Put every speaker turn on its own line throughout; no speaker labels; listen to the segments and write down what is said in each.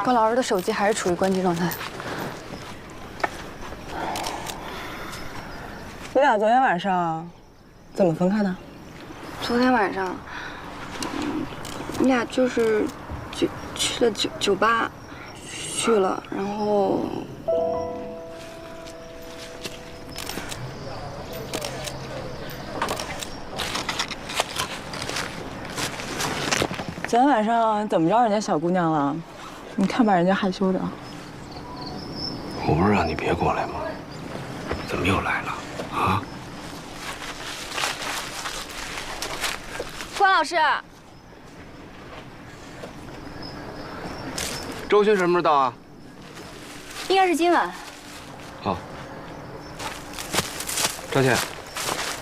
关老师的手机还是处于关机状态。
你俩昨天晚上怎么分开的？
昨天晚上，你俩就是去了酒吧去了，然后
昨天晚上怎么着人家小姑娘了？你看把人家害羞的。
我不是让你别过来吗？怎么又来了？啊？
关老师，
周迅什么时候到啊？
应该是今晚。
哦。赵倩，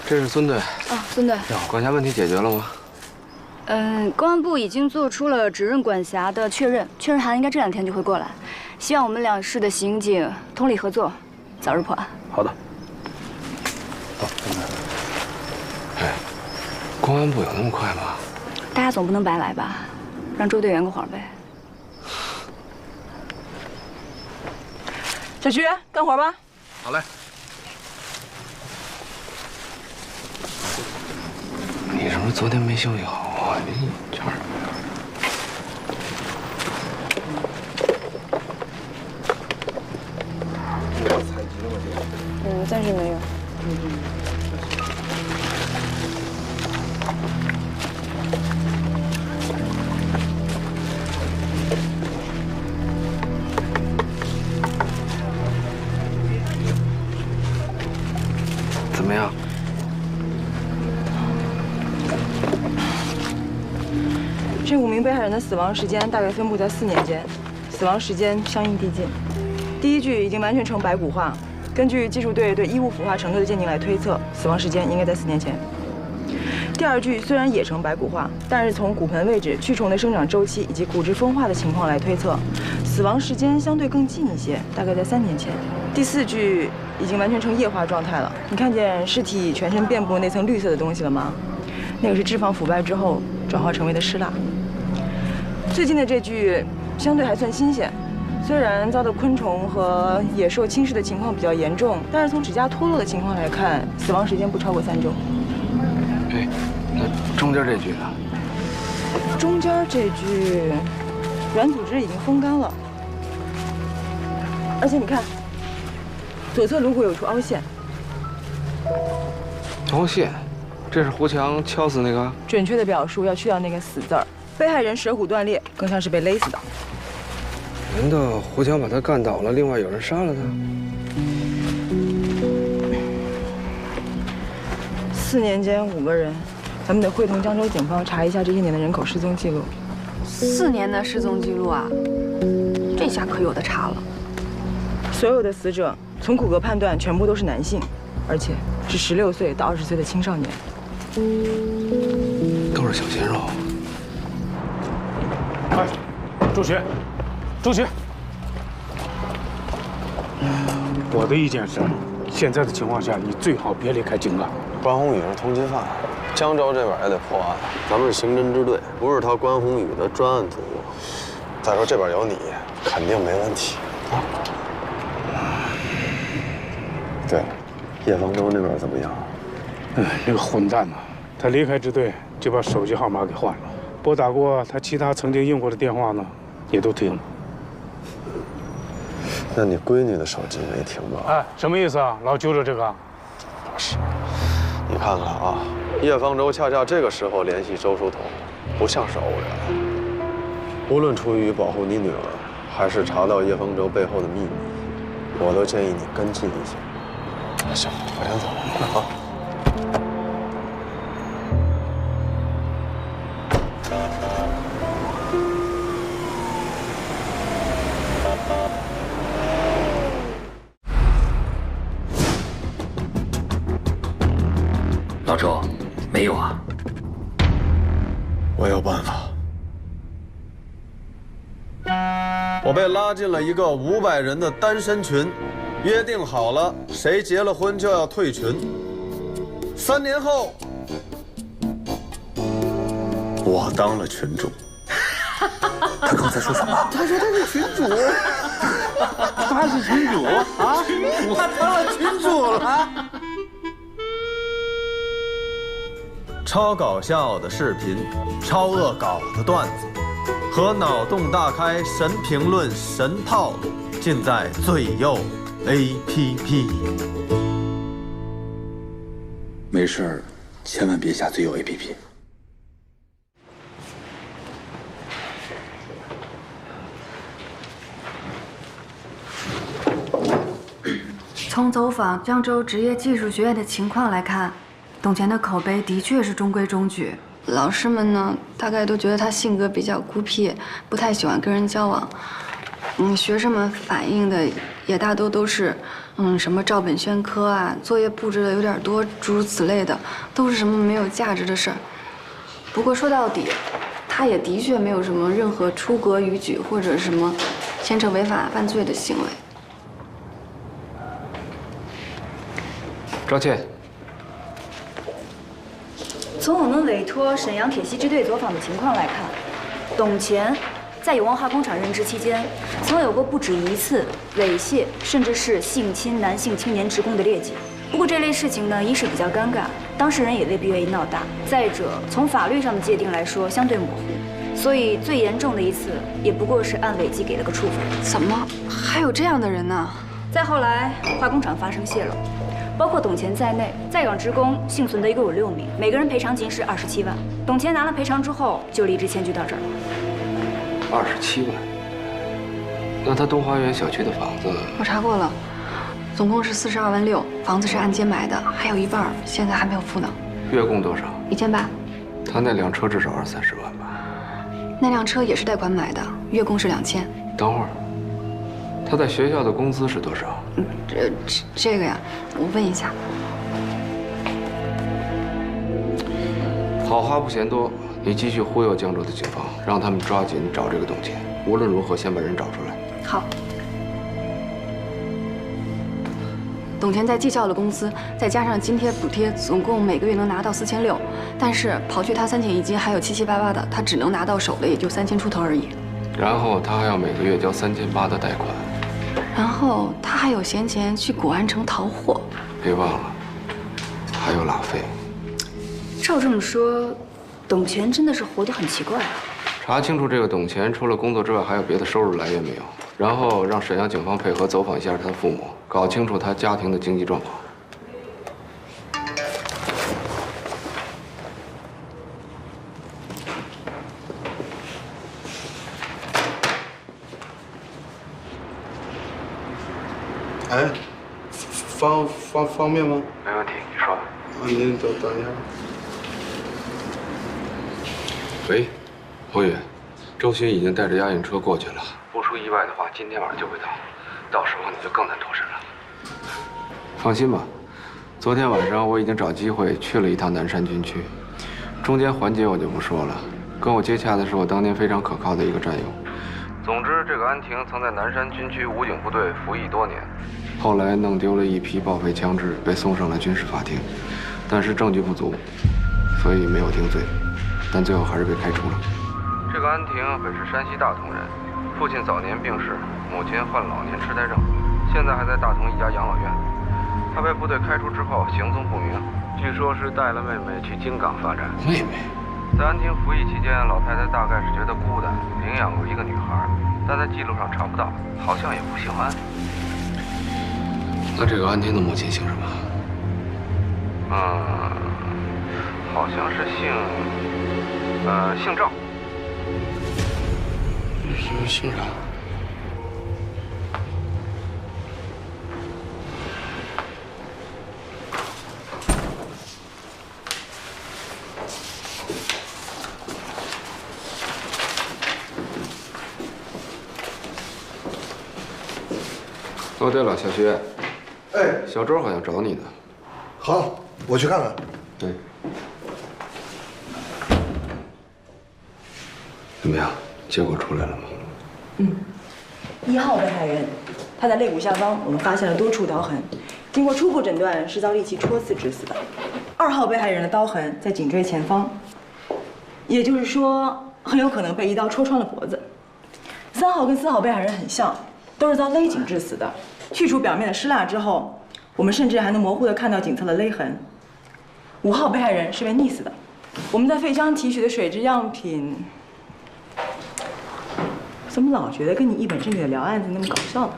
这是孙队。
啊，孙队。
管辖问题解决了吗？
公安部已经做出了指认管辖的确认函，应该这2天就会过来。希望我们2市的刑警通力合作，早日破案。
好的。走，哎，公安部有那么快吗？
大家总不能白来吧，让周队圆个谎呗。
小徐，干活吧。
好嘞。你是不是昨天没休息好啊？你这儿。
暂时没有。
怎么样？
这5名被害人的死亡时间大概分布在4年间，死亡时间相应递进。第1具已经完全呈白骨化。根据技术队对衣物腐化程度的鉴定来推测，死亡时间应该在4年前。第2具虽然也呈白骨化，但是从骨盆位置、蛆虫的生长周期以及骨质风化的情况来推测，死亡时间相对更近一些，大概在3年前。第4具已经完全呈液化状态了，你看见尸体全身遍布那层绿色的东西了吗？那个是脂肪腐败之后转化成为的尸蜡。最近的这具相对还算新鲜。虽然遭到昆虫和野兽侵蚀的情况比较严重，但是从指甲脱落的情况来看，死亡时间不超过3周。
哎，那中间这具呢？
中间这具软组织已经风干了，而且你看，左侧颅骨有处凹陷。
凹陷，这是胡强敲死那个？
准确的表述要去掉那个“死”字儿。被害人舌骨断裂，更像是被勒死的。
难道胡强把他干倒了，另外有人杀了他
？4年间5个人，咱们得会同江州警方查一下这些年的人口失踪记录。
4年的失踪记录啊，这下可有的查了。
所有的死者从骨骼判断全部都是男性，而且是16岁到20岁的青少年，
都是小鲜肉。
哎，周雪。周雪，我的意见是，现在的情况下，你最好别离开井冈。
关宏宇是通缉犯，江州这边也得破案。咱们是刑侦支队，不是他关宏宇的专案组。再说这边有你，肯定没问题啊。对了，叶方舟那边怎么样？
那个混蛋呐，他离开支队就把手机号码给换了，拨打过他其他曾经用过的电话呢，也都停了。
那你闺女的手机没停吧？
哎，什么意思啊？老揪着这个？
不是，你看看啊，叶方舟恰恰这个时候联系周书彤，不像是偶然。无论出于保护你女儿，还是查到叶方舟背后的秘密，我都建议你跟进一下。行，我先走了啊。
老周，没有啊？
我有办法。我被拉进了一个500人的单身群，约定好了，谁结了婚就要退群。3年后，我当了群主。
他刚才说什么？
他说他是群主，他是群主啊！他成了群主了。
超搞笑的视频，超恶搞的段子，和脑洞大开神评论、神套路，尽在最右 APP。
没事儿，千万别下最右 APP。
从走访江州职业技术学院的情况来看，董乾的口碑的确是中规中矩。老师们呢，大概都觉得他性格比较孤僻，不太喜欢跟人交往。学生们反映的也大多都是，什么照本宣科啊，作业布置的有点多，诸如此类的，都是什么没有价值的事儿。不过说到底，他也的确没有什么任何出格逾矩或者什么牵扯违法犯罪的行为。
赵倩，
从我们委托沈阳铁西支队走访的情况来看，董乾在永旺化工厂任职期间，曾有过不止一次猥亵甚至是性侵男性青年职工的劣迹。不过这类事情呢，一是比较尴尬，当事人也未必愿意闹大；再者，从法律上的界定来说，相对模糊，所以最严重的一次也不过是按违纪给了个处分。
怎么还有这样的人呢？
再后来，化工厂发生泄漏。包括董乾在内，在岗职工幸存的一共有6名，每个人赔偿金是27万。董乾拿了赔偿之后，就离职迁居到这儿了。
27万？那他东华园小区的房子？
我查过了，总共是42万6，房子是按揭买的，还有一半现在还没有付呢。
月供多少
？1800。
他那辆车至少20-30万吧？
那辆车也是贷款买的，月供是2000。
等会儿，他在学校的工资是多少？
这个呀，我问一下。
好话不嫌多，你继续忽悠江州的警方，让他们抓紧找这个董乾，无论如何先把人找出来。
好。董乾在技校的工资，再加上津贴补贴，总共每个月能拿到4600，但是刨去他3险1金还有7788的，他只能拿到手的也就3000出头而已。
然后他还要每个月交3800的贷款。
然后他还有闲钱去古玩城淘货，
别忘了，还有拉菲。
照这么说，董乾真的是活得很奇怪啊。
查清楚这个董乾除了工作之外还有别的收入来源没有，然后让沈阳警方配合走访一下他的父母，搞清楚他家庭的经济状况。
哎，方便吗？
没问题，你说。
您等一下。
喂，侯宇，周鑫已经带着押运车过去了。不出意外的话，今天晚上就会到，到时候你就更难脱身了。放心吧，昨天晚上我已经找机会去了一趟南山军区，中间环节我就不说了。跟我接洽的是我当年非常可靠的一个战友。总之，这个安婷曾在南山军区武警部队服役多年，后来弄丢了一批报废枪支，被送上了军事法庭，但是证据不足，所以没有定罪，但最后还是被开除了。这个安婷本是山西大同人，父亲早年病逝，母亲患老年痴呆症，现在还在大同一家养老院。她被部队开除之后行踪不明，据说是带了妹妹去京港发展。妹妹。在安婷服役期间，老太太大概是觉得孤单，领养过一个女孩，但在记录上查不到，好像也不姓安。那这个安婷的母亲姓什么？好像是姓赵。姓啥？哦，对了，小徐，
哎，
小周好像找你呢。
好，我去看看。
对。怎么样？结果出来了吗
？1号被害人，他在肋骨下方我们发现了多处刀痕，经过初步诊断是遭利器戳刺致死的。2号被害人的刀痕在颈椎前方，也就是说很有可能被一刀戳穿了脖子。3号跟4号被害人很像，都是遭勒颈致死的。去除表面的尸蜡之后，我们甚至还能模糊地看到颈侧的勒痕。5号被害人是被溺死的。我们在肺腔提取的水质样品，我怎么老觉得跟你一本正经的聊案子那么搞笑呢？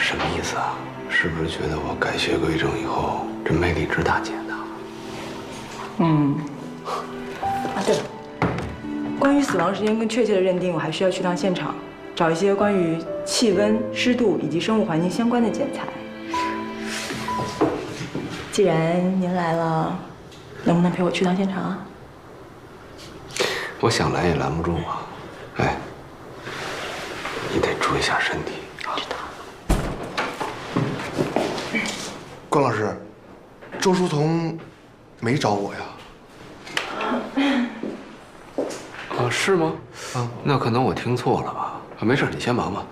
什么意思啊？是不是觉得我改邪归正以后，这魅力值大减呢？
啊，对了，关于死亡时间更确切的认定，我还需要去趟现场，找一些关于气温、湿度以及生物环境相关的检材。既然您来了，能不能陪我去趟现场啊？
我想来也拦不住啊。哎，你得注意一下身体啊。知道。
关老师，周书彤没找我呀？
啊，是吗？啊，那可能我听错了吧？啊，没事，你先忙吧。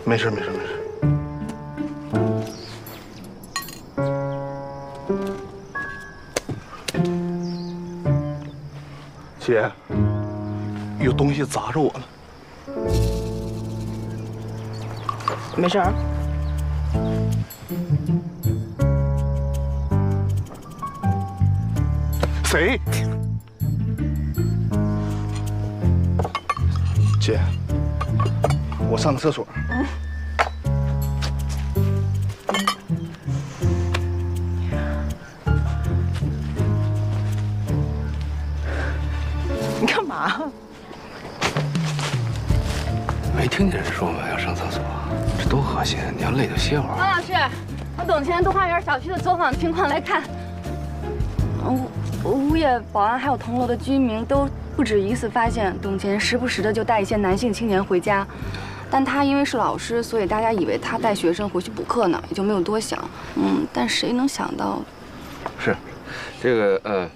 没事。姐，有东西砸着我了。
没事儿。
谁？姐，我上个厕所。
你干嘛？
没听见人说吗？要上厕所，这多恶心！你要累就歇会儿。
王老师，我董前东花园小区的走访情况来看，物业、保安还有同楼的居民都不止一次发现董前时不时的就带一些男性青年回家，但他因为是老师，所以大家以为他带学生回去补课呢，也就没有多想。但谁能想到？
是，这个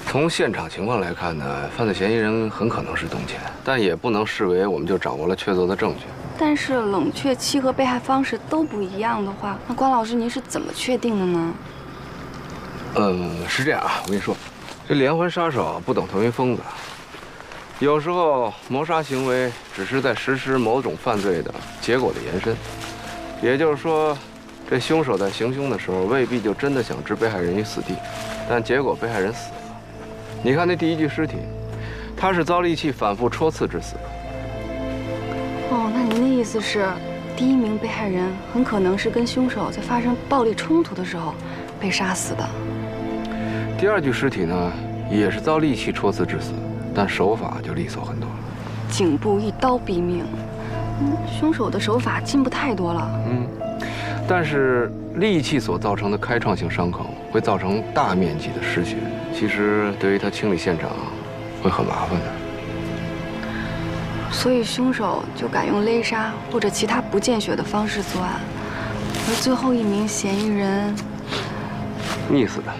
从现场情况来看呢，犯罪嫌疑人很可能是董前，但也不能视为我们就掌握了确凿的证据。
但是冷却期和被害方式都不一样的话，那关老师您是怎么确定的呢？
是这样啊，我跟你说，这连环杀手不等同于疯子，有时候谋杀行为只是在实施某种犯罪的结果的延伸，也就是说，这凶手在行凶的时候未必就真的想置被害人于死地，但结果被害人死了。你看那第一具尸体，他是遭利器反复戳刺致死的。
那您的意思是，第一名被害人很可能是跟凶手在发生暴力冲突的时候被杀死的。
第二具尸体呢，也是遭利器戳刺致死，但手法就利索很多了。
颈部一刀毙命，凶手的手法进步太多了。
但是利器所造成的开创性伤口会造成大面积的失血，其实对于他清理现场会很麻烦的。
所以凶手就改用勒杀或者其他不见血的方式作案，而最后一名嫌疑人
溺死的。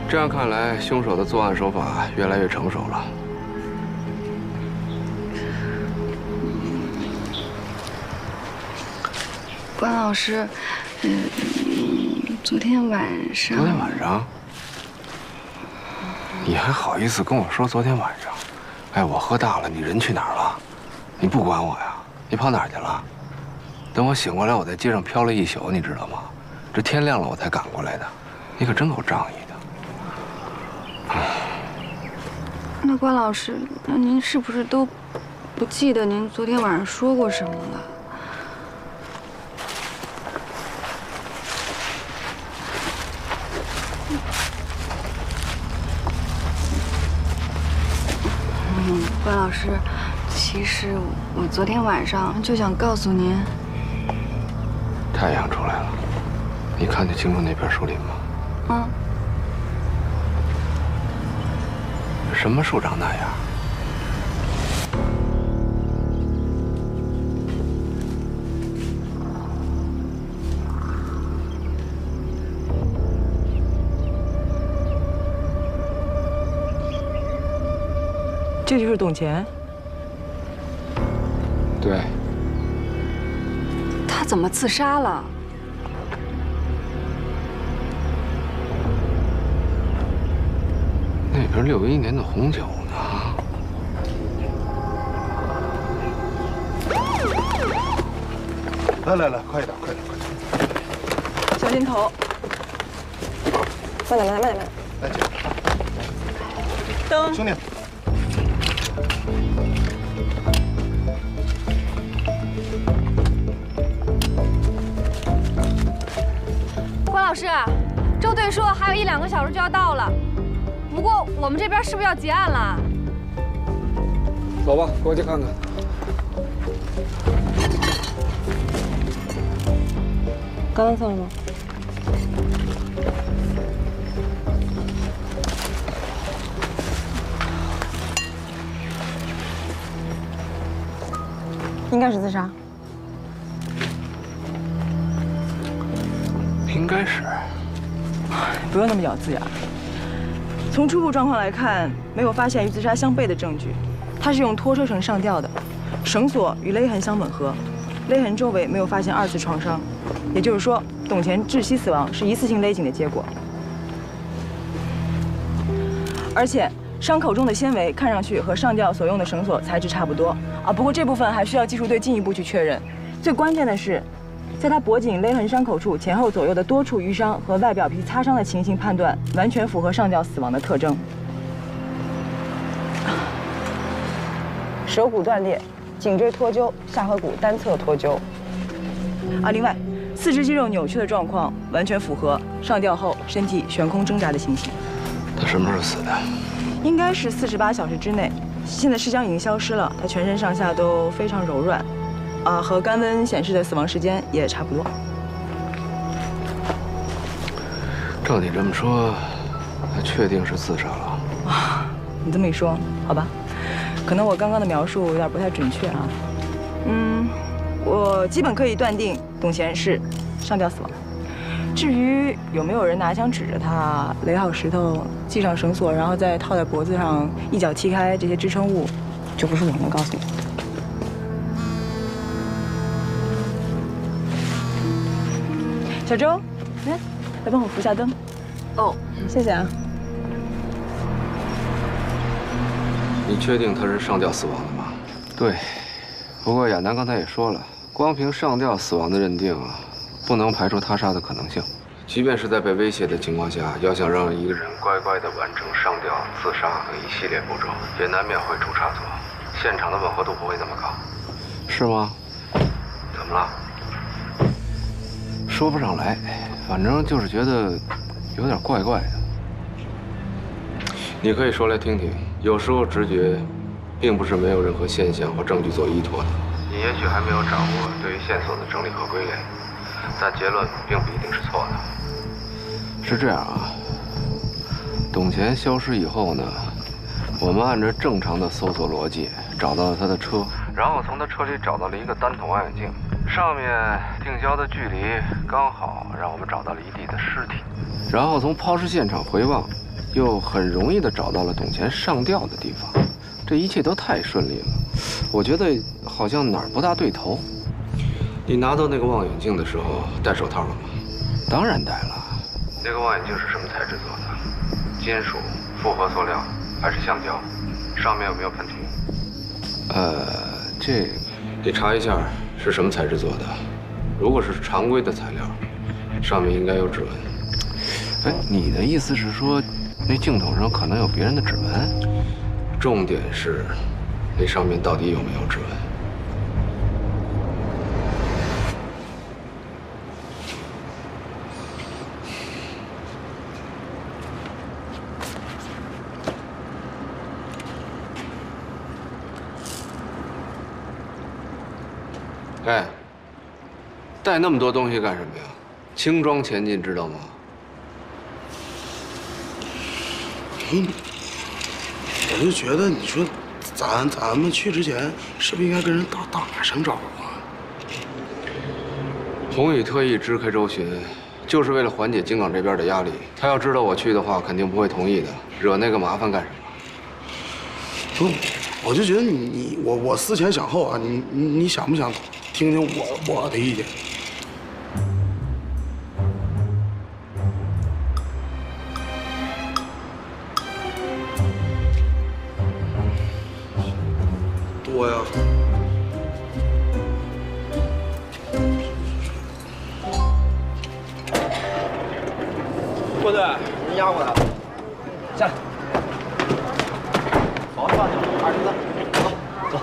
这样看来，凶手的作案手法越来越成熟了。
关老师，昨天晚上，
你还好意思跟我说昨天晚上？哎，我喝大了，你人去哪儿了？你不管我呀？你跑哪儿去了？等我醒过来，我在街上飘了一宿，你知道吗？这天亮了我才赶过来的。你可真够仗义的。
那关老师，那您是不是都不记得您昨天晚上说过什么了？关老师，其实我昨天晚上就想告诉您，
太阳出来了，你看得清楚那片树林吗？
嗯，
什么树长那样？
这就是董乾。
对，
他怎么自杀了？
那瓶61年的红酒呢？
来，快一点，快点！
小心头。慢点，
来，姐。
灯。
兄弟。
关老师，周队说还有1、2个小时就要到了，不过我们这边是不是要结案了？
走吧，过去看看。
刚刚送了吗？应该是自杀。
应该是。
不用那么咬字呀。从初步状况来看，没有发现与自杀相悖的证据。他是用拖车绳上吊的，绳索与勒痕相吻合，勒痕周围没有发现2次创伤，也就是说，董乾窒息死亡是一次性勒紧的结果。而且，伤口中的纤维看上去和上吊所用的绳索材质差不多啊。不过这部分还需要技术队进一步去确认。最关键的是，在他脖颈勒痕伤口处前后左右的多处淤伤和外表皮擦伤的情形判断，完全符合上吊死亡的特征。手骨断裂，颈椎脱臼，下颌骨单侧脱臼。另外，四肢肌肉扭曲的状况完全符合上吊后身体悬空挣扎的情形。
他什么时候死的？
应该是48小时之内。现在尸僵已经消失了，他全身上下都非常柔软，和肝温显示的死亡时间也差不多。
照你这么说，他确定是自杀了。
你这么一说，好吧，可能我刚刚的描述有点不太准确啊。我基本可以断定董乾是上吊死亡。至于有没有人拿枪指着他，垒好石头，系上绳索，然后再套在脖子上，一脚踢开这些支撑物，就不是我能告诉你的。小周，来帮我扶下灯。
哦，
谢谢啊。
你确定他是上吊死亡的吗？对，不过亚楠刚才也说了，光凭上吊死亡的认定啊，不能排除他杀的可能性。即便是在被威胁的情况下，要想让一个人乖乖地完成上吊、自杀和一系列步骤，也难免会出差错。现场的吻合度不会那么高，是吗？怎么了？说不上来，反正就是觉得有点怪怪的。你可以说来听听。有时候直觉，并不是没有任何现象或证据做依托的。你也许还没有掌握对于线索的整理和归类，但结论并不一定是错的。是这样啊，董乾消失以后呢，我们按照正常的搜索逻辑找到了他的车，然后从他车里找到了一个单筒望远镜，上面定焦的距离刚好让我们找到了一地的尸体，然后从抛尸现场回望。又很容易地找到了董乾上吊的地方，这一切都太顺利了。我觉得好像哪儿不大对头。你拿到那个望远镜的时候戴手套了吗？当然戴了。那个望远镜是什么材质做的？金属、复合塑料还是橡胶？上面有没有喷涂？这你查一下是什么材质做的。如果是常规的材料，上面应该有指纹。哎，你的意思是说？那镜头上可能有别人的指纹，重点是，那上面到底有没有指纹？哎，带那么多东西干什么呀？轻装前进，知道吗？
我就觉得，你说咱们去之前，是不是应该跟人打声招呼啊？
宏宇特意支开周巡，就是为了缓解京港这边的压力。他要知道我去的话，肯定不会同意的。惹那个麻烦干什么？
不，我就觉得我思前想后啊，你想不想听听我的意见？多呀。
郭队，人压过来了，下来。保持放下，23，走。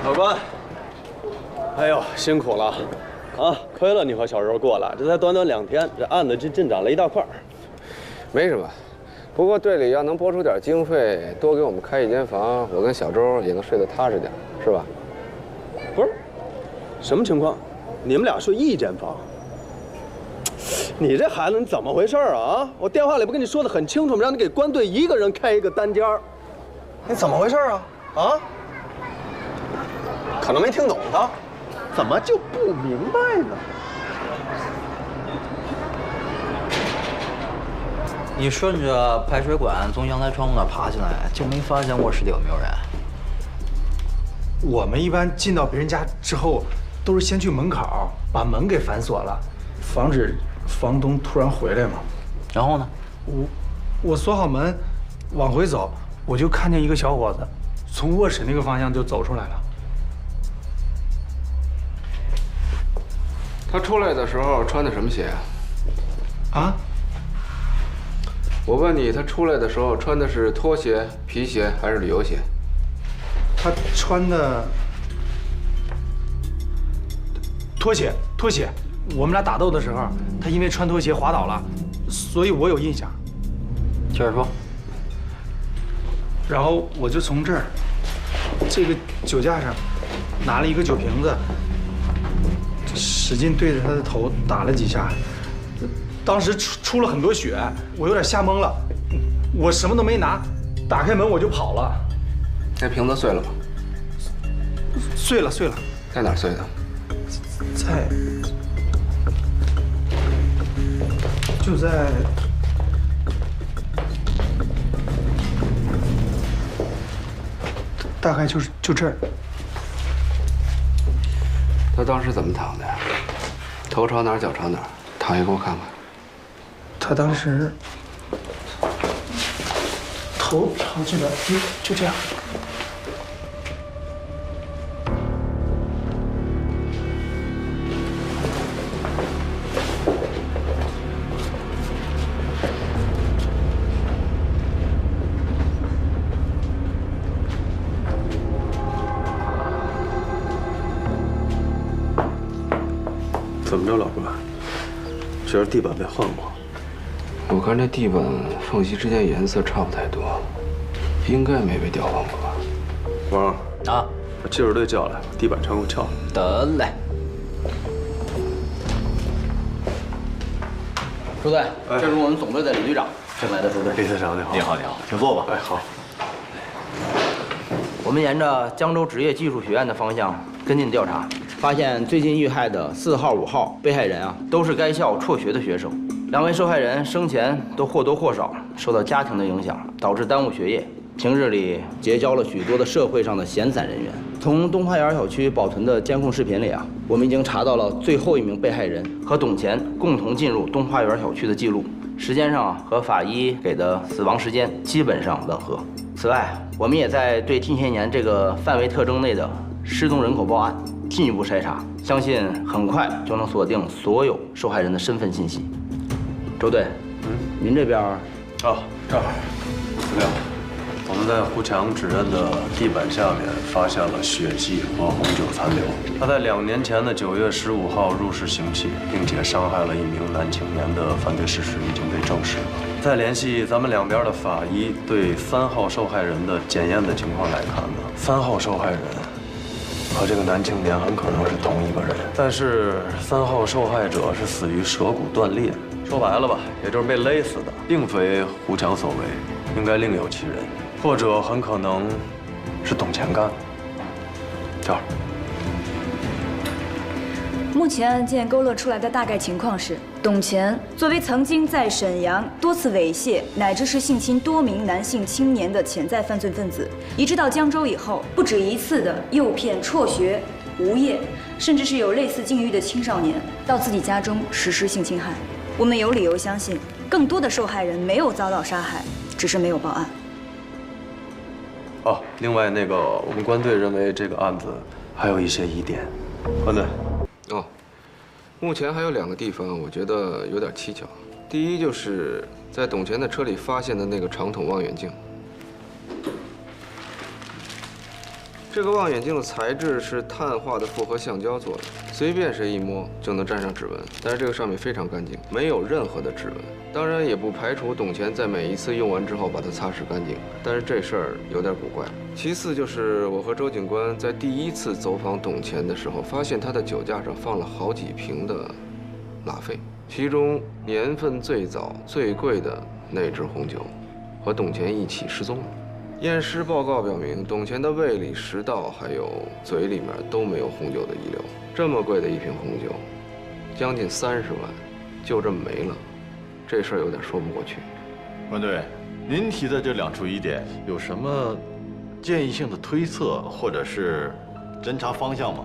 老关，哎呦，辛苦了，啊，亏了你和小柔过来，这才短短2天，这案子进展了一大块。
没什么，不过队里要能拨出点经费，多给我们开一间房，我跟小周也能睡得踏实点，是吧？
不是，什么情况？你们俩睡一间房？你这孩子，你怎么回事啊？我电话里不跟你说的很清楚吗？让你给关队一个人开一个单间儿，你怎么回事啊？啊？可能没听懂他，怎么就不明白呢？
你顺着排水管从阳台窗户那爬进来，就没发现卧室里有没有人？
我们一般进到别人家之后，都是先去门口把门给反锁了，防止房东突然回来嘛。
然后呢？
我锁好门，往回走，我就看见一个小伙子从卧室那个方向就走出来了。
他出来的时候穿的什么鞋啊？
啊？
我问你，他出来的时候穿的是拖鞋、皮鞋还是旅游鞋？
他穿的拖鞋。我们俩打斗的时候，他因为穿拖鞋滑倒了，所以我有印象。
接着说。
然后我就从这儿，这个酒架上拿了一个酒瓶子，使劲对着他的头打了几下。当时出了很多血，我有点吓懵了，我什么都没拿，打开门我就跑了。
那瓶子碎了吗？
碎了。
在哪儿碎的？
就在大概就这儿。
他当时怎么躺的呀？头朝哪儿，脚朝哪儿？躺下给我看看。
他当时头朝这边，就这样。
怎么着，老关？觉得地板被换过？
我看这地板缝隙之间颜色差不太多，应该没被调换过吧？
王
啊，
把技术队叫来，把地板全给我撬了。
得嘞。朱队，这是我们总队的李队长，新来的朱队。
李队长你好。
你好。请坐吧。
哎，好。
我们沿着江州职业技术学院的方向跟进调查，发现最近遇害的4号、5号被害人啊，都是该校辍学的学生。2位受害人生前都或多或少受到家庭的影响，导致耽误学业，平日里结交了许多的社会上的闲散人员。从东花园小区保存的监控视频里啊，我们已经查到了最后一名被害人和董乾共同进入东花园小区的记录，时间上啊和法医给的死亡时间基本上吻合。此外，我们也在对近些年这个范围特征内的失踪人口报案进一步筛查，相信很快就能锁定所有受害人的身份信息。周队，您这边
哦，正好。资料，我们在胡强指认的地板下面发现了血迹和红酒残留。他在2年前的9月15号入室行窃，并且伤害了一名男青年的犯罪事实已经被证实了。再联系咱们两边的法医对3号受害人的检验的情况来看呢，3号受害人和这个男青年很可能是同一个人。但是3号受害者是死于舌骨断裂，说白了吧，也就是被勒死的，并非胡强所为，应该另有其人，或者很可能是董乾干的。这儿。
目前案件勾勒出来的大概情况是，董乾作为曾经在沈阳多次猥亵乃至是性侵多名男性青年的潜在犯罪分子，移至到江州以后，不止一次的诱骗辍学、无业，甚至是有类似境遇的青少年到自己家中实施性侵害。我们有理由相信，更多的受害人没有遭到杀害，只是没有报案。
哦，另外那个，我们官队认为这个案子还有一些疑点，官队。
哦，目前还有2个地方，我觉得有点蹊跷。第一就是在董乾的车里发现的那个长筒望远镜。这个望远镜的材质是碳化的复合橡胶做的，随便谁一摸就能沾上指纹。但是这个上面非常干净，没有任何的指纹。当然也不排除董乾在每一次用完之后把它擦拭干净，但是这事儿有点古怪。其次就是我和周警官在第1次走访董乾的时候，发现他的酒架上放了好几瓶的拉菲，其中年份最早、最贵的那支红酒，和董乾一起失踪了。 验尸报告表明，董乾的胃里、食道还有嘴里面都没有红酒的遗留。这么贵的一瓶红酒，将近30万，就这么没了，这事儿有点说不过去。
官队，您提的这2处疑点有什么建议性的推测或者是侦查方向吗？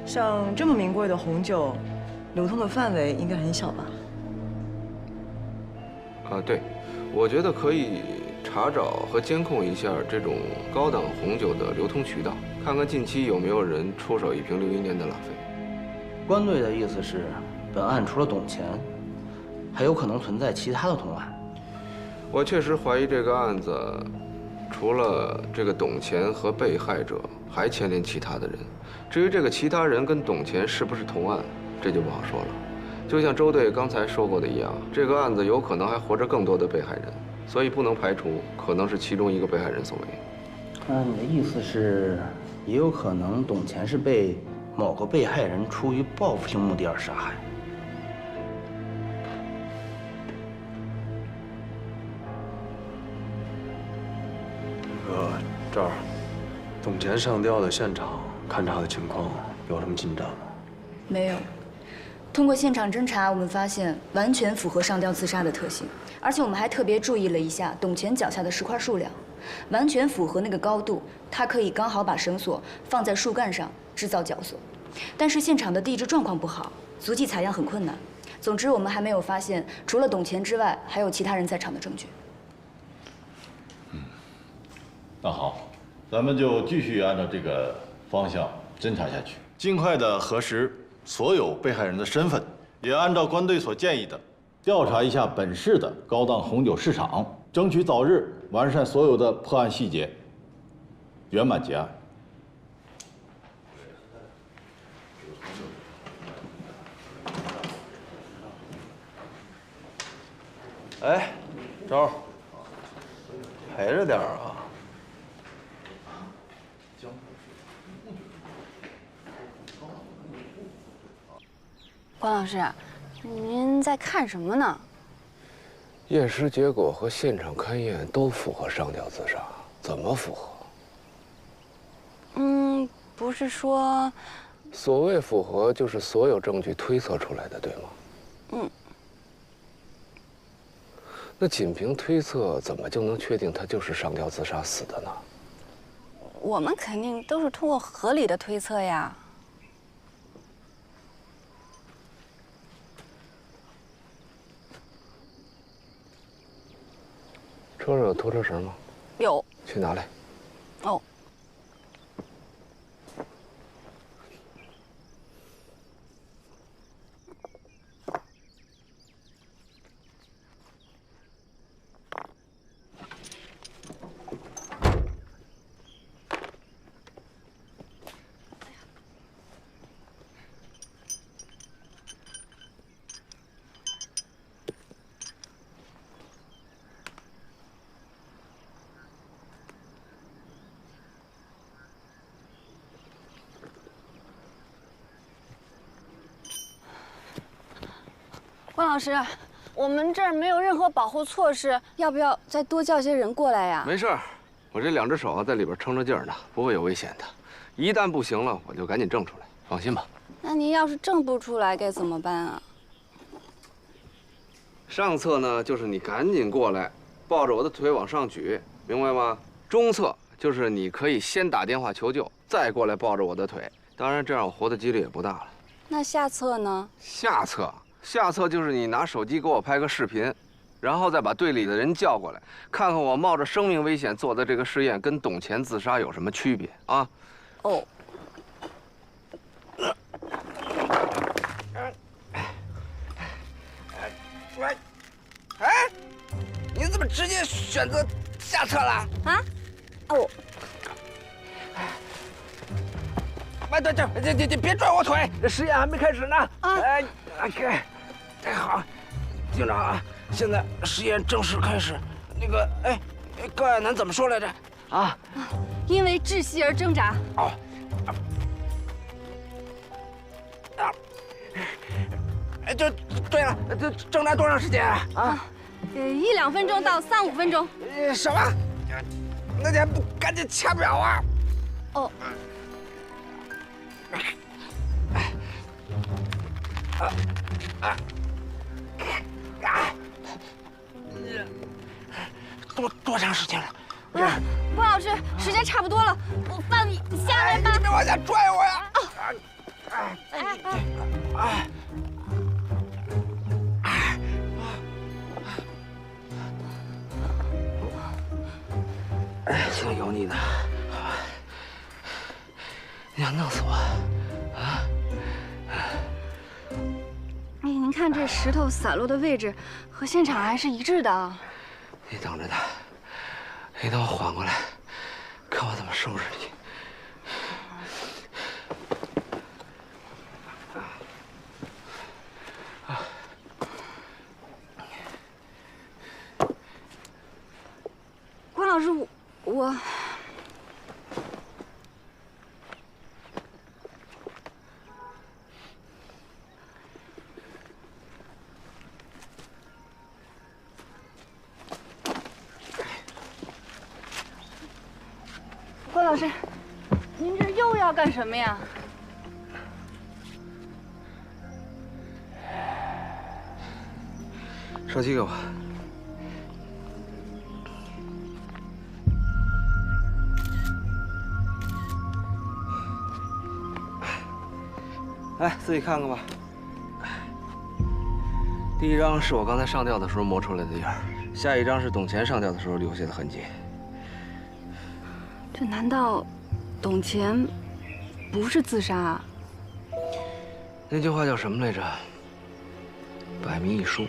像这么名贵的红酒。 流通的范围应该很小吧？
对，我觉得可以查找和监控一下这种高档红酒的流通渠道，看看近期有没有人出手一瓶61年的拉菲。
官队的意思是，本案除了董乾，还有可能存在其他的同案。
我确实怀疑这个案子，除了这个董乾和被害者，还牵连其他的人。至于这个其他人跟董乾是不是同案？ 这就不好说了，就像周队刚才说过的一样，这个案子有可能还活着更多的被害人，所以不能排除可能是其中一个被害人所为。
你的意思是，也有可能董乾是被某个被害人出于报复性目的而杀害？
这儿，董乾上吊的现场勘查的情况有什么进展吗？
没有。 通过现场侦查，我们发现完全符合上吊自杀的特性，而且我们还特别注意了一下董乾脚下的石块数量，完全符合那个高度，他可以刚好把绳索放在树干上制造绞索。但是现场的地质状况不好，足迹采样很困难。总之，我们还没有发现除了董乾之外还有其他人在场的证据。
那好，咱们就继续按照这个方向侦查下去，尽快的核实 所有被害人的身份，也按照官队所建议的，调查一下本市的高档红酒市场，争取早日完善所有的破案细节，圆满结案。
哎，周，陪着点啊！
关老师，您在看什么呢？
验尸结果和现场勘验都符合上吊自杀，怎么符合？
不是说，
所谓符合，就是所有证据推测出来的，对吗？那仅凭推测，怎么就能确定他就是上吊自杀死的呢？
我们肯定都是通过合理的推测呀。
车上有拖车绳吗？
有。
去拿来。
哦。
老师，我们这儿没有任何保护措施，要不要再多叫些人过来呀？
没事儿，我这2只手在里边撑着劲儿呢，不会有危险的。一旦不行了，我就赶紧挣出来，放心吧。
那您要是挣不出来该怎么办啊？
上策呢，就是你赶紧过来，抱着我的腿往上举，明白吗？中策就是你可以先打电话求救，再过来抱着我的腿。当然，这样我活的几率也不大了。
那下策呢？
下策就是你拿手机给我拍个视频，然后再把队里的人叫过来，看看我冒着生命危险做的这个试验跟董乾自杀有什么区别啊？
哦。
喂，哎，你怎么直接选择下策了？
啊？哦。
哎，对，别拽我腿，实验还没开始呢。
啊。
哎，好，听着啊，现在实验正式开始。那个，哎，高亚楠怎么说来着？啊？
因为窒息而挣扎。
哦。哎，对了，这挣扎多长时间啊？啊
，1、2分钟到3、5分钟。
什么？那你还不赶紧掐表啊？
哦。多长时间了？关老师，时间差不多了，我放你下来吧。
你别往下拽我呀！现在有你呢，你想弄死我啊？
哎，您看这石头散落的位置和现场还是一致的啊。
你等着他，你等我缓过来，看我怎么收拾你。
关老师，我。关老师，您这又要干什么呀？
手机给我。来，自己看看吧。第一张是我刚才上吊的时候磨出来的印儿，下一张是董乾上吊的时候留下的痕迹。
这难道董乾不是自杀啊？
那句话叫什么来着？百密一疏。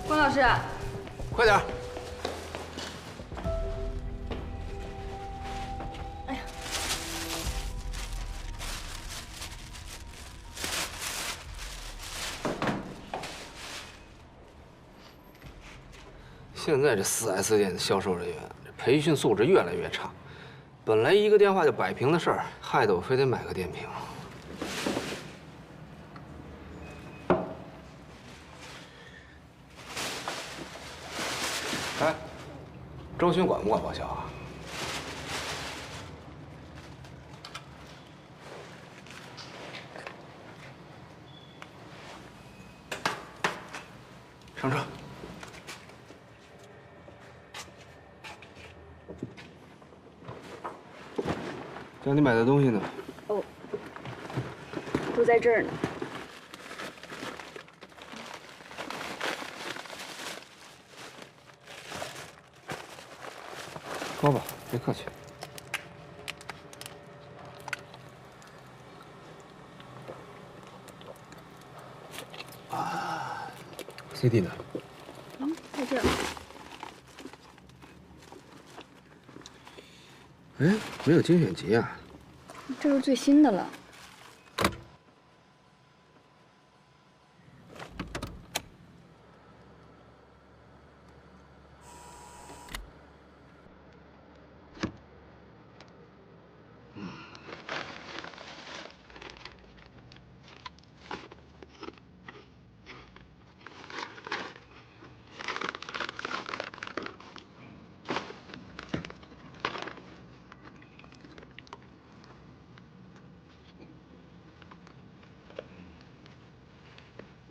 关老师，
快点！
哎呀，
现在这4S店的销售人员，这培训素质越来越差。本来一个电话就摆平的事儿，害得我非得买个电瓶。哎，周巡管不管报销啊？上车。叫你买的东西呢？
哦，都在这儿呢。
喝吧，别客气。CD 呢？
在这儿。
哎，没有精选集啊？
这是最新的了。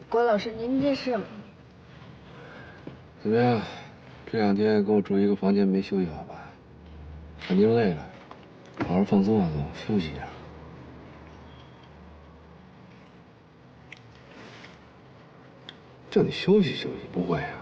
郭老师，您这是？
怎么样？这2天跟我住一个房间，没休息好吧？肯定累了，好好放松放松，休息一下。叫你休息休息，不会啊？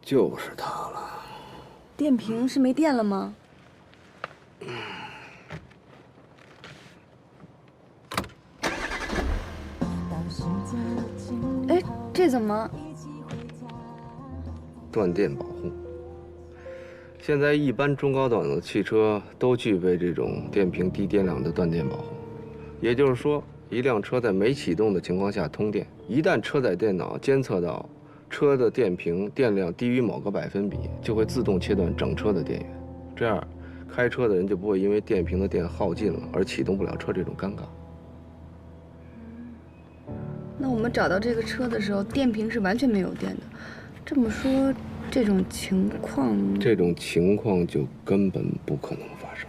就是它了。
电瓶是没电了吗？哎，这怎么？
断电保护。现在一般中高档的汽车都具备这种电瓶低电量的断电保护，也就是说，一辆车在没启动的情况下通电，一旦车载电脑监测到车的电瓶电量低于某个百分比，就会自动切断整车的电源，这样开车的人就不会因为电瓶的电耗尽了而启动不了车这种尴尬。
那我们找到这个车的时候，电瓶是完全没有电的。这么说，这种情况
就根本不可能发生。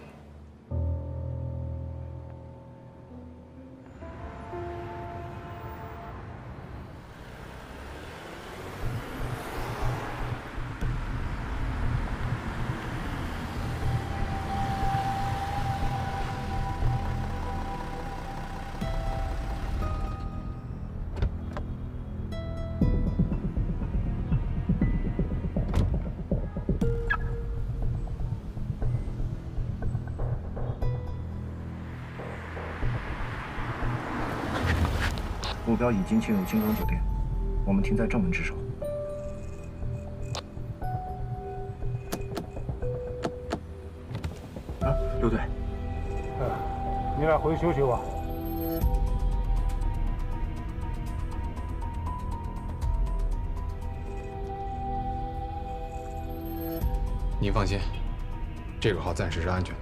目标已经进入金刚酒店，我们停在正门值守。啊，刘队，
你俩回去休息吧。
您放心，这个号暂时是安全的。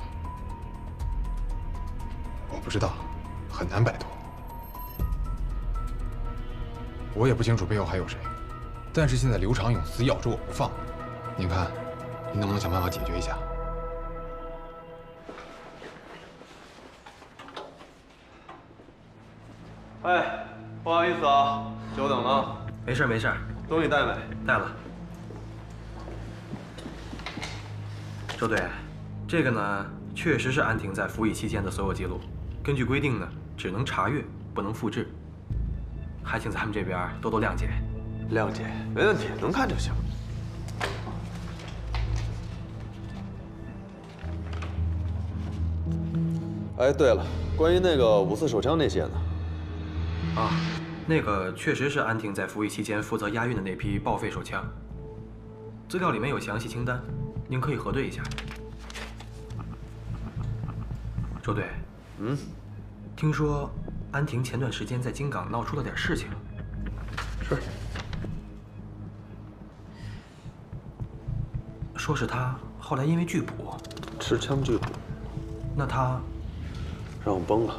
我不知道，很难摆脱。我也不清楚背后还有谁，但是现在刘长勇死咬着我不放，您看，您能不能想办法解决一下？
哎，不好意思啊，久等了。
没事没事，
东西带没？
带了。周队，这个呢，确实是安婷在服役期间的所有记录。根据规定呢，只能查阅，不能复制。还请咱们这边多多谅解。
谅解，没问题，能看就行。哎，对了，关于那个5四手枪那些呢？
啊，那个确实是安婷在服役期间负责押运的那批报废手枪。资料里面有详细清单，您可以核对一下。周队，听说安婷前段时间在京港闹出了点事情。
是。
说是她后来因为拒捕，
持枪拒捕。
那她
让我崩了。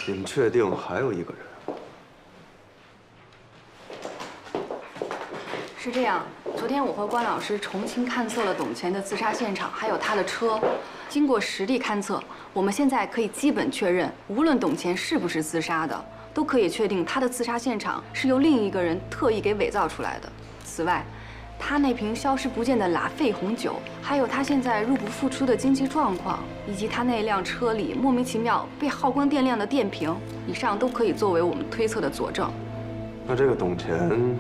你们确定还有一个人？
是这样，昨天我和关老师重新勘测了董乾的自杀现场，还有他的车。经过实地勘测，我们现在可以基本确认，无论董乾是不是自杀的，都可以确定他的自杀现场是由另一个人特意给伪造出来的。此外，他那瓶消失不见的拉菲红酒，还有他现在入不敷出的经济状况，以及他那辆车里莫名其妙被耗光电量的电瓶，以上都可以作为我们推测的佐证。
那这个董乾，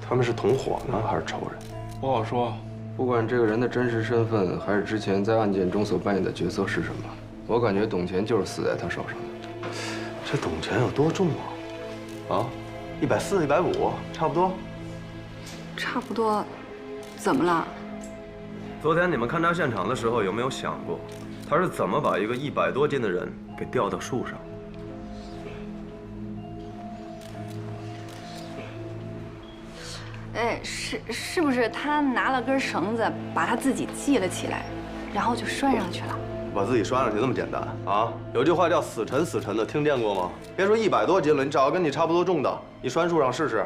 他们是同伙呢，还是仇人？
不好说。不管这个人的真实身份，还是之前在案件中所扮演的角色是什么，我感觉董乾就是死在他手上的。
这董乾有多重啊？140、150，差不多。
差不多，怎么了？
昨天你们勘察现场的时候，有没有想过，他是怎么把一个100多斤的人给吊到树上？
哎，是不是他拿了根绳子把他自己系了起来，然后就拴上去了？
把自己拴上去那么简单啊？有句话叫死沉死沉的，听见过吗？别说100多斤了，你找个跟你差不多重的，你拴树上试试。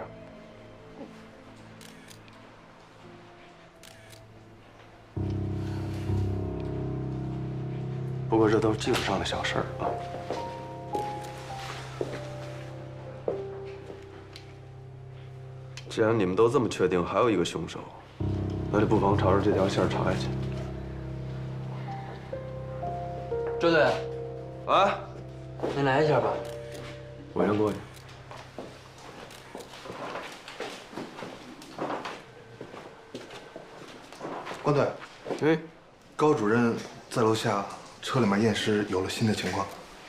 不过这都是技术上的小事儿啊。既然你们都这么确定还有一个凶手，那就不妨朝着这条线查下去。
周队，
哎，
您来一下吧。
我先过去。
关队，
哎，
高主任在楼下车里面验尸有了新的情况，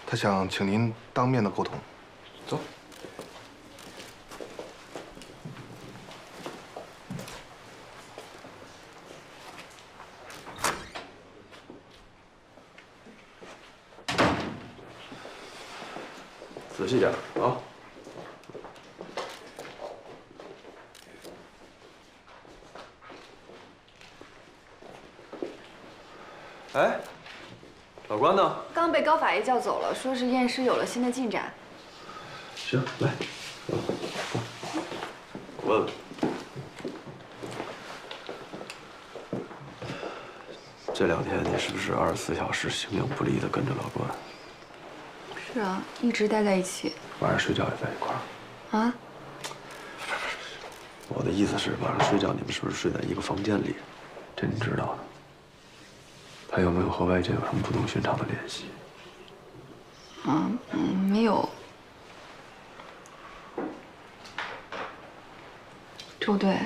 他想请您当面的沟通。
走。
仔细点啊！哎，老关呢？
刚被高法医叫走了，说是验尸有了新的进展。
行，来，我问问，这2天你是不是24小时形影不离的跟着老关？
是啊，一直待在一起。
晚上睡觉也在一块儿？
啊？
我的意思是，晚上睡觉你们是不是睡在一个房间里？这你知道的。他有没有和外界有什么不同寻常的联系？
没有。周队，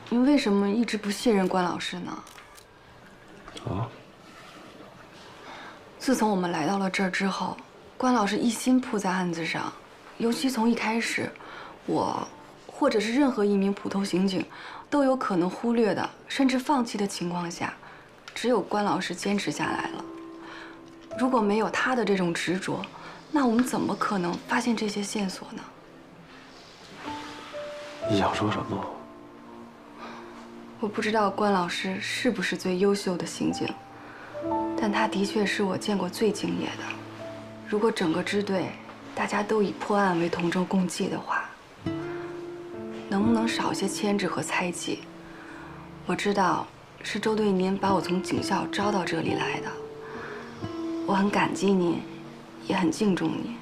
您为什么一直不信任关老师呢？
啊？
自从我们来到了这儿之后，关老师一心扑在案子上，尤其从一开始，我或者是任何一名普通刑警都有可能忽略的，甚至放弃的情况下，只有关老师坚持下来了。如果没有他的这种执着，那我们怎么可能发现这些线索呢？
你想说什么？
我不知道关老师是不是最优秀的刑警，但他的确是我见过最敬业的。如果整个支队大家都以破案为同舟共济的话，能不能少些牵制和猜忌？我知道是周队您把我从警校招到这里来的，我很感激您，也很敬重您，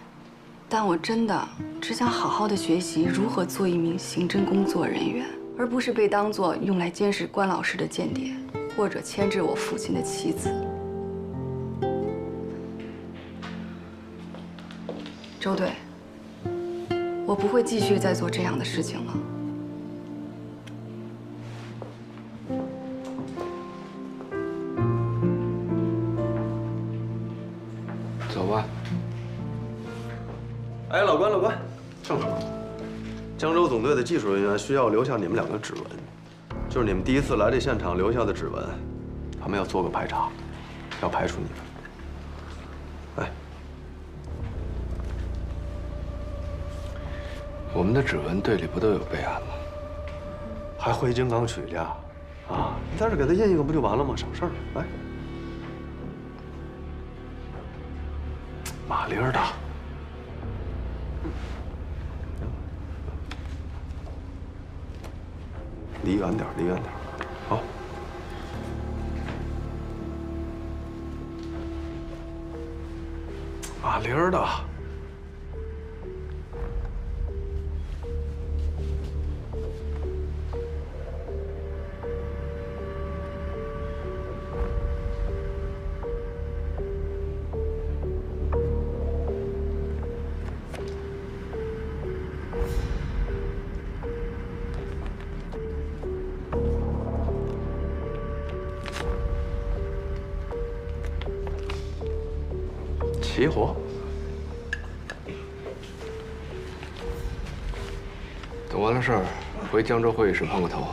但我真的只想好好的学习如何做一名刑侦工作人员，而不是被当作用来监视关老师的间谍，或者牵制我父亲的棋子。周队，我不会继续再做这样的事情了。
走吧。
哎，老关，正好，江州总队的技术人员需要留下你们2个指纹，就是你们第一次来这现场留下的指纹，他们要做个排查，要排除你们。哎，
我们的指纹队里不都有备案吗？
还灰金刚曲架，啊，你在这给他印一个不就完了吗？省事儿。来，马铃儿的。离远点，离远点。好。马铃儿的。齐活。
等完了事儿，回江州会议室碰个头。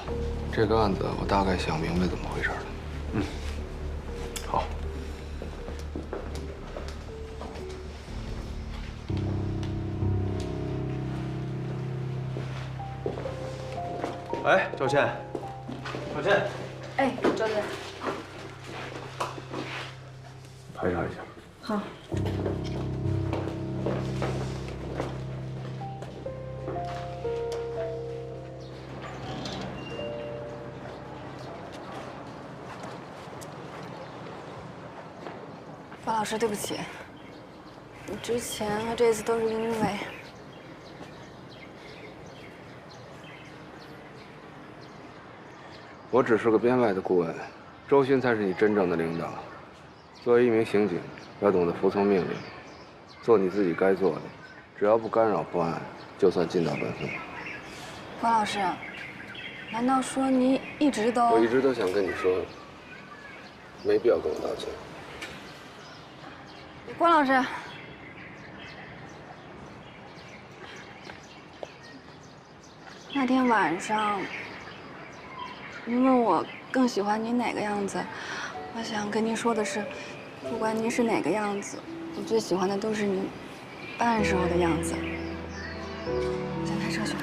这个案子我大概想明白怎么回事了。
嗯，好。哎，赵倩，赵倩，
哎，周队。
排查一下。
好。
方老师，对不起，之前和这次都是因为……
我只是个编外的顾问，周勋才是你真正的领导。作为一名刑警，要懂得服从命令，做你自己该做的，只要不干扰破案，就算尽到本分。
关老师，难道说你一直都……
我一直都想跟你说，没必要跟我道歉。
关老师，那天晚上，您问我更喜欢您哪个样子，我想跟您说的是，不管您是哪个样子，我最喜欢的都是您办案时候的样子。先开车去。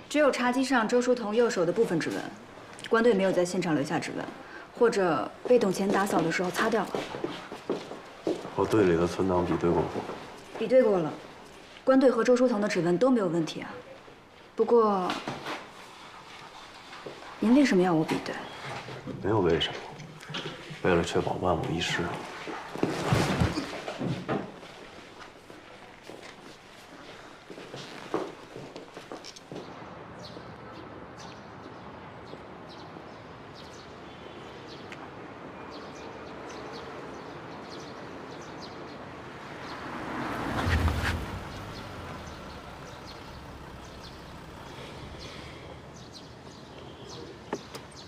只有茶几上周书彤右手的部分指纹，官队没有在现场留下指纹，或者被董乾打扫的时候擦掉了。
我队里的存档比对过，
比对过了，官队和周书彤的指纹都没有问题啊。不过，您为什么要我比对？
没有为什么，为了确保万无一失。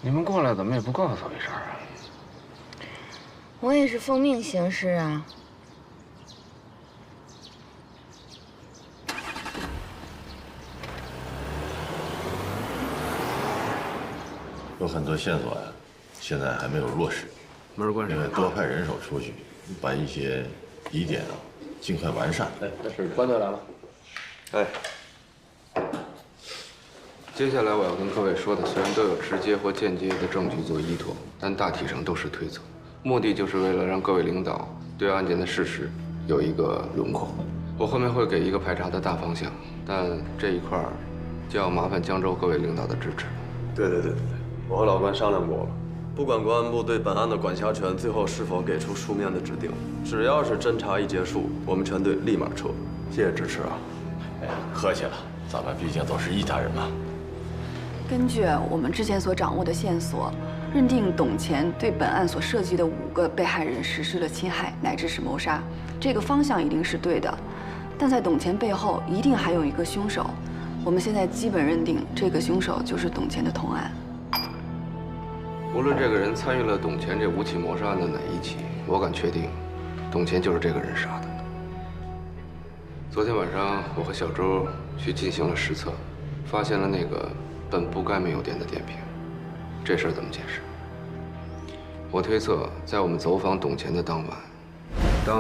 你们过来怎么也不告诉我一声啊？
我也是奉命行事啊。
有很多线索呀，现在还没有落实，
门关上，
因为多派人手出去，把一些疑点啊尽快完善。
哎，那是关队来了。
哎。
接下来我要跟各位说的，虽然都有直接或间接的证据做依托，但大体上都是推测，目的就是为了让各位领导对案件的事实有一个轮廓。我后面会给一个排查的大方向，但这一块就要麻烦江州各位领导的支持。
对，我和老关商量过了，不管公安部对本案的管辖权最后是否给出书面的指定，只要是侦查一结束，我们全队立马撤。谢谢支持啊！
哎呀，客气了，咱们毕竟都是一家人嘛。
根据我们之前所掌握的线索，认定董乾对本案所涉及的5个被害人实施了侵害乃至是谋杀，这个方向一定是对的。但在董乾背后一定还有一个凶手，我们现在基本认定这个凶手就是董乾的同案。
无论这个人参与了董乾这5起谋杀案的哪一起，我敢确定，董乾就是这个人杀的。昨天晚上我和小周去进行了实测，发现了那个本不该没有电的电瓶，这事儿怎么解释？我推测，在我们走访董钱的当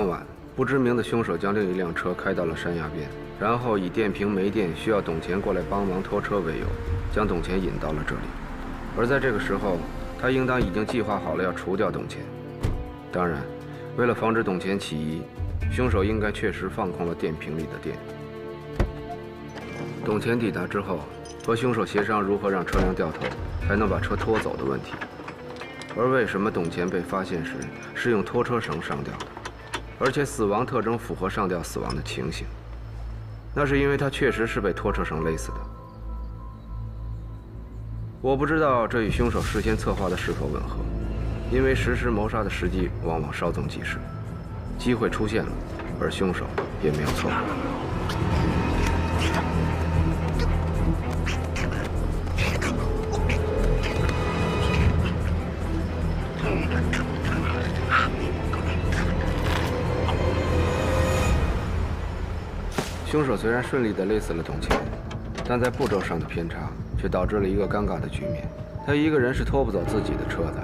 晚，不知名的凶手将另一辆车开到了山崖边，然后以电瓶没电，需要董钱过来帮忙拖车为由，将董钱引到了这里。而在这个时候，他应当已经计划好了要除掉董钱。当然，为了防止董钱起疑，凶手应该确实放空了电瓶里的电。董钱抵达之后，和凶手协商如何让车辆掉头，才能把车拖走的问题。而为什么董钱被发现时是用拖车绳上吊的，而且死亡特征符合上吊死亡的情形？那是因为他确实是被拖车绳勒死的。我不知道这与凶手事先策划的是否吻合，因为实施谋杀的时机往往稍纵即逝，机会出现了，而凶手也没有错过。凶手虽然顺利地勒死了董钱，但在步骤上的偏差却导致了一个尴尬的局面。他一个人是拖不走自己的车的。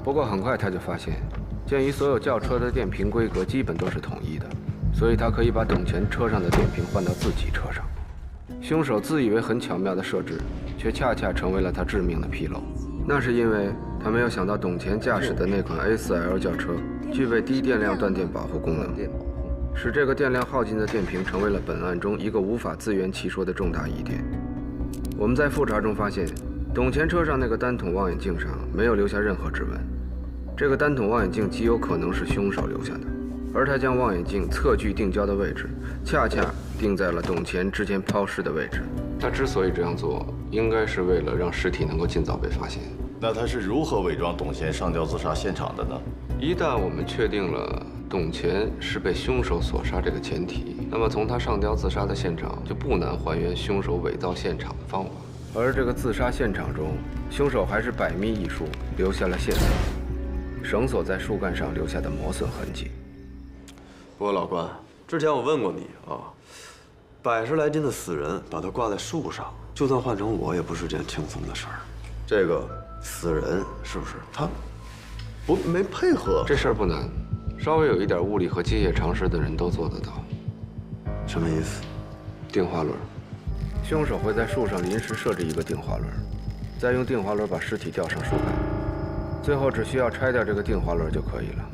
不过很快他就发现，鉴于所有轿车的电瓶规格基本都是统一的，所以他可以把董钱车上的电瓶换到自己车上。凶手自以为很巧妙的设置，却恰恰成为了他致命的纰漏。那是因为他没有想到董钱驾驶的那款 A4L 轿车具备低电量断电保护功能，使这个电量耗尽的电瓶成为了本案中一个无法自圆其说的重大疑点。我们在复查中发现，董钱车上那个单筒望远镜上没有留下任何指纹，这个单筒望远镜极有可能是凶手留下的，而他将望远镜侧距定焦的位置，恰恰定在了董钱之前抛尸的位置。他之所以这样做，应该是为了让尸体能够尽早被发现。
那他是如何伪装董钱上吊自杀现场的呢？
一旦我们确定了董钱是被凶手所杀这个前提，那么从他上吊自杀的现场就不难还原凶手伪造现场的方法。而这个自杀现场中，凶手还是百密一疏，留下了线索，绳索在树干上留下的磨损痕迹。
不过老关，之前我问过你啊，100来斤的死人把它挂在树上，就算换成我也不是件轻松的事儿。这个死人是不是他没配合？
这事儿不难，稍微有一点物理和机械常识的人都做得到。
什么意思？
定滑轮。凶手会在树上临时设置一个定滑轮，再用定滑轮把尸体吊上树干，最后只需要拆掉这个定滑轮就可以了。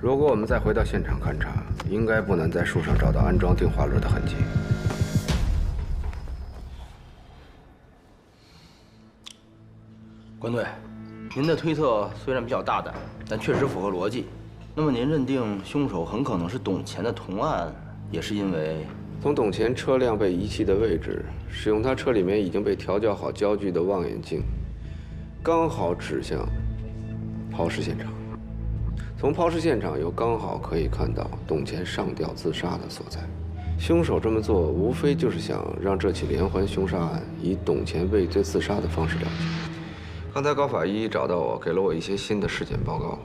如果我们再回到现场勘查，应该不难在树上找到安装定滑轮的痕迹。
关队，您的推测虽然比较大胆，但确实符合逻辑。那么您认定凶手很可能是董钱的同案，也是因为
从董钱车辆被遗弃的位置，使用他车里面已经被调校好焦距的望远镜，刚好指向抛尸现场。从抛尸现场又刚好可以看到董钱上吊自杀的所在。凶手这么做，无非就是想让这起连环凶杀案以董钱畏罪自杀的方式了结。刚才高法医找到我，给了我一些新的尸检报告。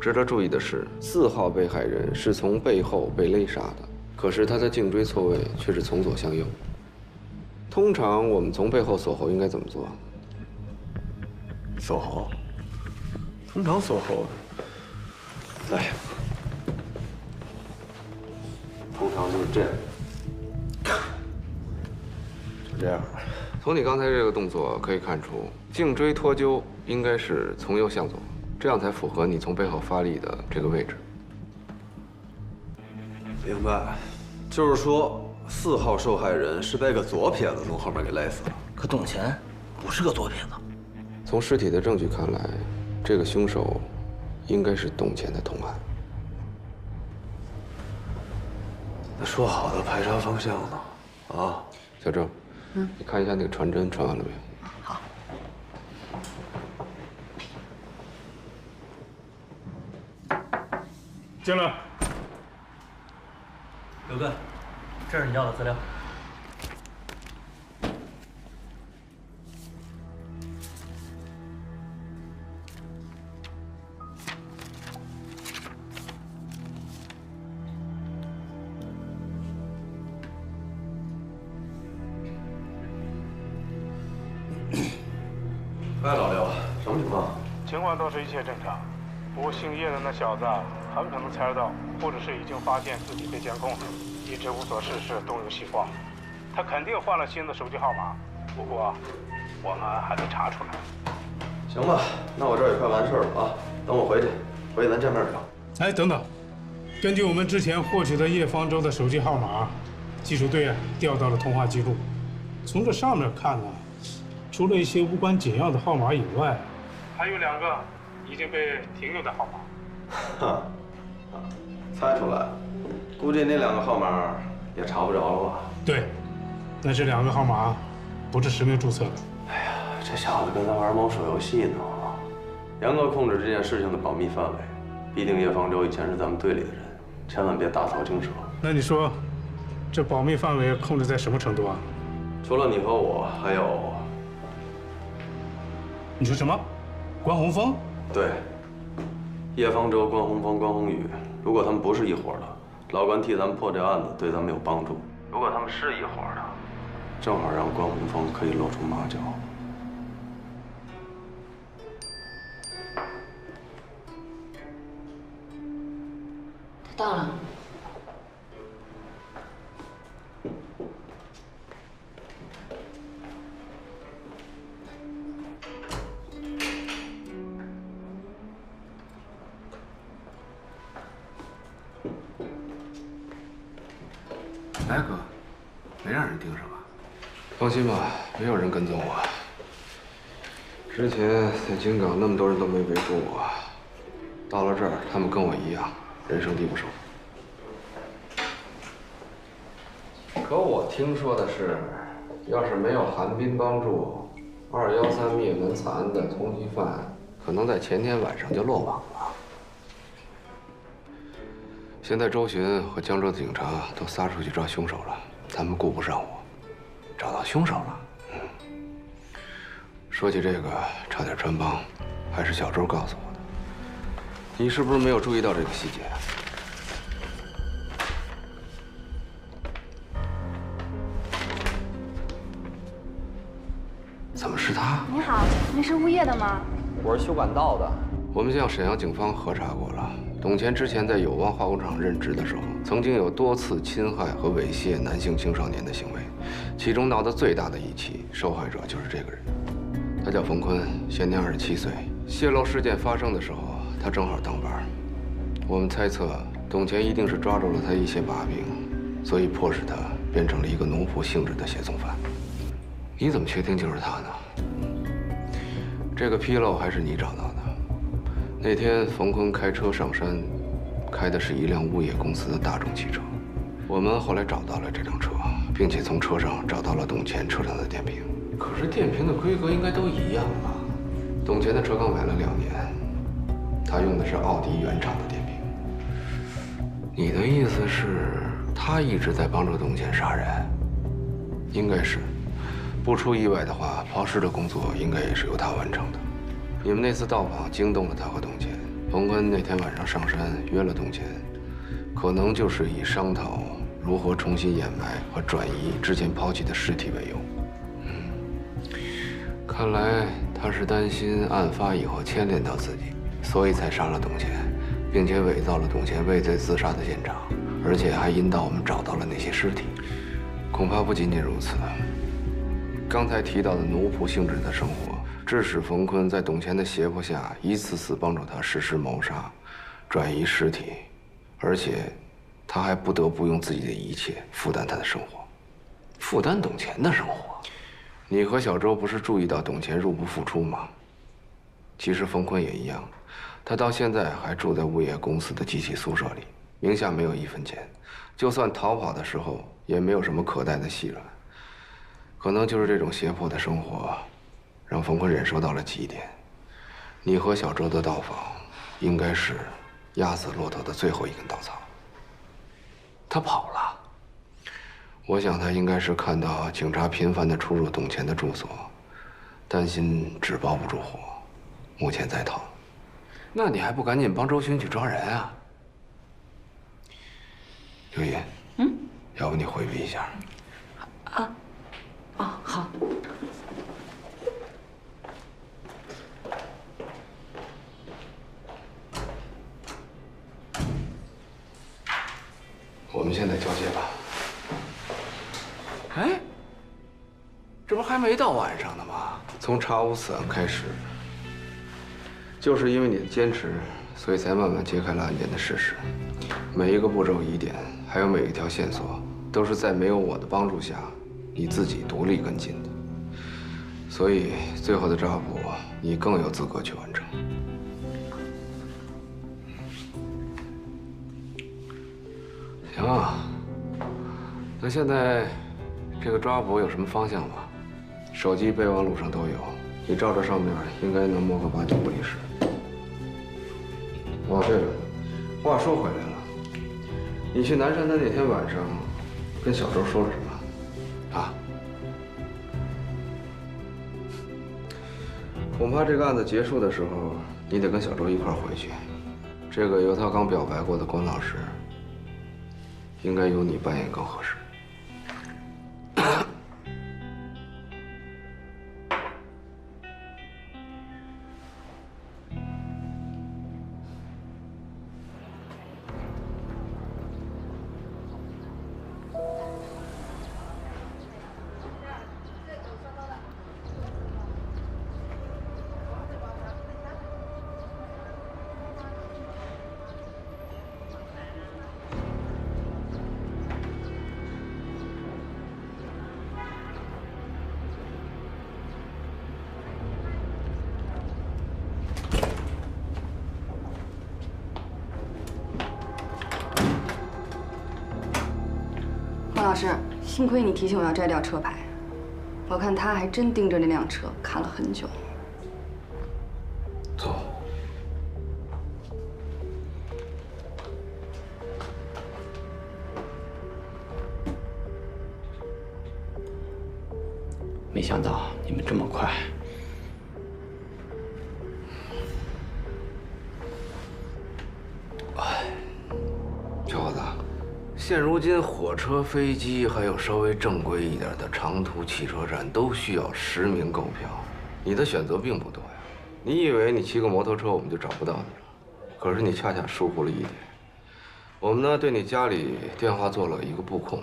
值得注意的是，4号被害人是从背后被勒杀的，可是他的颈椎错位却是从左向右。通常我们从背后锁喉应该怎么做？
锁喉？通常锁喉，来，通常就是这样，就这样。
从你刚才这个动作可以看出，颈椎脱臼应该是从右向左，这样才符合你从背后发力的这个位置。
明白，就是说4号受害人是被个左撇子从后面给勒死了。
可董钱不是个左撇子。
从尸体的证据看来，这个凶手应该是董钱的同案。
那说好的排查方向呢？啊，
小郑，你看一下那个传真传完了没有？
好。
进来。
刘哥，这是你要的资料。
哎，老刘，什么情况？
情况倒是一切正常。不过姓叶的那小子很可能猜得到，或者是已经发现自己被监控了，一直无所事事，东游西晃。他肯定换了新的手机号码，不过我们还得查出来。
行吧，那我这儿也快完事儿了啊，等我回去咱见面聊。
哎，等等，根据我们之前获取的叶方舟的手机号码，技术队调到了通话记录。从这上面看呢，除了一些无关紧要的号码以外，还有2个已经被停用的号码。
哈，猜出来，估计那2个号码也查不着了吧？
对，那这2个号码不是实名注册的。
哎呀，这小子跟咱玩某手游戏呢，严格控制这件事情的保密范围。毕竟叶方舟以前是咱们队里的人，千万别打草惊蛇。
那你说，这保密范围控制在什么程度啊？
除了你和我，还有……
你说什么？关宏峰？
对，叶方舟、关宏峰、关宏宇，如果他们不是一伙的，老关替咱们破这案子，对咱们有帮助；如果他们是一伙的，正好让关宏峰可以露出马脚。
他到了。
来，哥，没让人盯上吧？放心吧，没有人跟踪我。之前在京港那么多人都没围住我，到了这儿，他们跟我一样，人生地不熟。可我听说的是，要是没有韩冰帮助，213灭门惨案的通缉犯，可能在前天晚上就落网了。现在周巡和江州的警察都撒出去抓凶手了，他们顾不上我。找到凶手了。说起这个，差点穿帮，还是小周告诉我的。你是不是没有注意到这个细节？怎么是他？
你好，您是物业的吗？
我是修管道的。
我们向沈阳警方核查过了。董乾之前在友邦化工厂任职的时候，曾经有多次侵害和猥亵男性青少年的行为，其中闹得最大的一起，受害者就是这个人。他叫冯坤，现年27岁。泄露事件发生的时候，他正好当班。我们猜测，董乾一定是抓住了他一些把柄，所以迫使他变成了一个奴仆性质的胁送犯。你怎么确定就是他呢？这个纰漏还是你找到的。那天冯坤开车上山，开的是一辆物业公司的大众汽车。我们后来找到了这辆车，并且从车上找到了董乾车上的电瓶。可是电瓶的规格应该都一样吧？董乾的车刚买了2年，他用的是奥迪原厂的电瓶。你的意思是，他一直在帮助董乾杀人？应该是，不出意外的话，抛尸的工作应该也是由他完成的。你们那次到访惊动了他和董乾，冯坤那天晚上上山约了董乾，可能就是以商讨如何重新掩埋和转移之前抛弃的尸体为由。看来他是担心案发以后牵连到自己，所以才杀了董乾，并且伪造了董乾畏罪自杀的现场，而且还引导我们找到了那些尸体。恐怕不仅仅如此，刚才提到的奴仆性质的生活，致使冯坤在董乾的胁迫下，一次次帮助他实施谋杀、转移尸体，而且他还不得不用自己的一切负担他的生活，负担董乾的生活。你和小周不是注意到董乾入不敷出吗？其实冯坤也一样，他到现在还住在物业公司的集体宿舍里，名下没有1分钱，就算逃跑的时候也没有什么可带的细软。可能就是这种胁迫的生活，让冯坤忍受到了极点。你和小周的到访，应该是压死骆驼的最后一根稻草。他跑了。我想他应该是看到警察频繁地出入董乾的住所，担心纸包不住火，目前在逃。那你还不赶紧帮周巡去抓人啊？刘烨，要不你回避一下？
好。
们现在交接吧。哎，这不还没到晚上呢吗？从查无此案开始，就是因为你的坚持，所以才慢慢揭开了案件的事实。每一个步骤疑点，还有每一条线索，都是在没有我的帮助下，你自己独立跟进的。所以最后的抓捕，你更有资格去完成。行啊，那现在这个抓捕有什么方向吗？手机备忘录上都有，你照着上面应该能摸个8、9不离十。哦，对了，话说回来了，你去南山的那天晚上，跟小周说了什么？啊？恐怕这个案子结束的时候，你得跟小周一块儿回去。这个由他刚表白过的关老师，应该由你扮演更合适。
关老师，幸亏你提醒我要摘掉车牌，我看他还真盯着那辆车看了很久。
走。
没想到你们这么快。
小伙子，现如今火车、飞机，还有稍微正规一点的长途汽车站，都需要实名购票。你的选择并不多呀。你以为你骑个摩托车我们就找不到你了？可是你恰恰疏忽了一点。我们呢对你家里电话做了一个布控，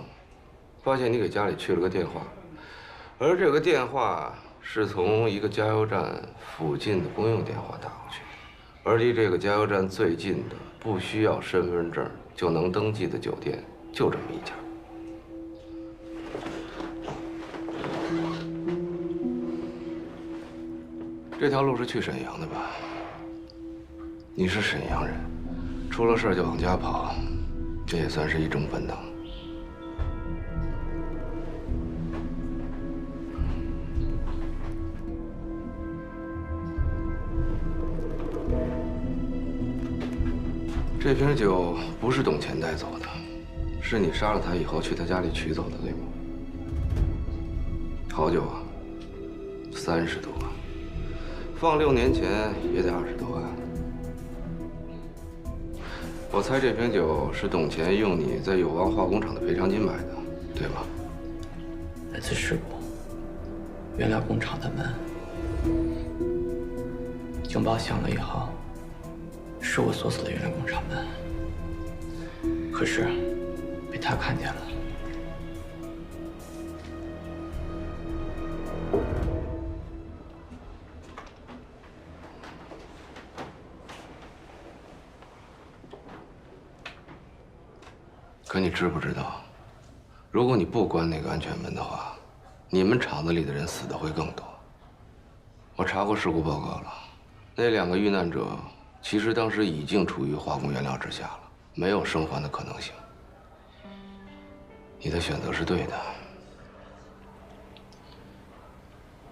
发现你给家里去了个电话，而这个电话是从一个加油站附近的公用电话打过去，而离这个加油站最近的，不需要身份证就能登记的酒店，就这么一家。这条路是去沈阳的吧？你是沈阳人，出了事就往家跑，这也算是一种本能。这瓶酒不是董乾带走的，是你杀了他以后去他家里取走的，对吗？好酒啊，30多万，放6年前也得20多万。我猜这瓶酒是董乾用你在友邦化工厂的赔偿金买的，对吗？
那次事故，原料工厂的门警报响了以后，是我锁死了原料工厂门，可是被他看见了。
可你知不知道，如果你不关那个安全门的话，你们厂子里的人死的会更多。我查过事故报告了，那2个遇难者其实当时已经处于化工原料之下了，没有生还的可能性。你的选择是对的。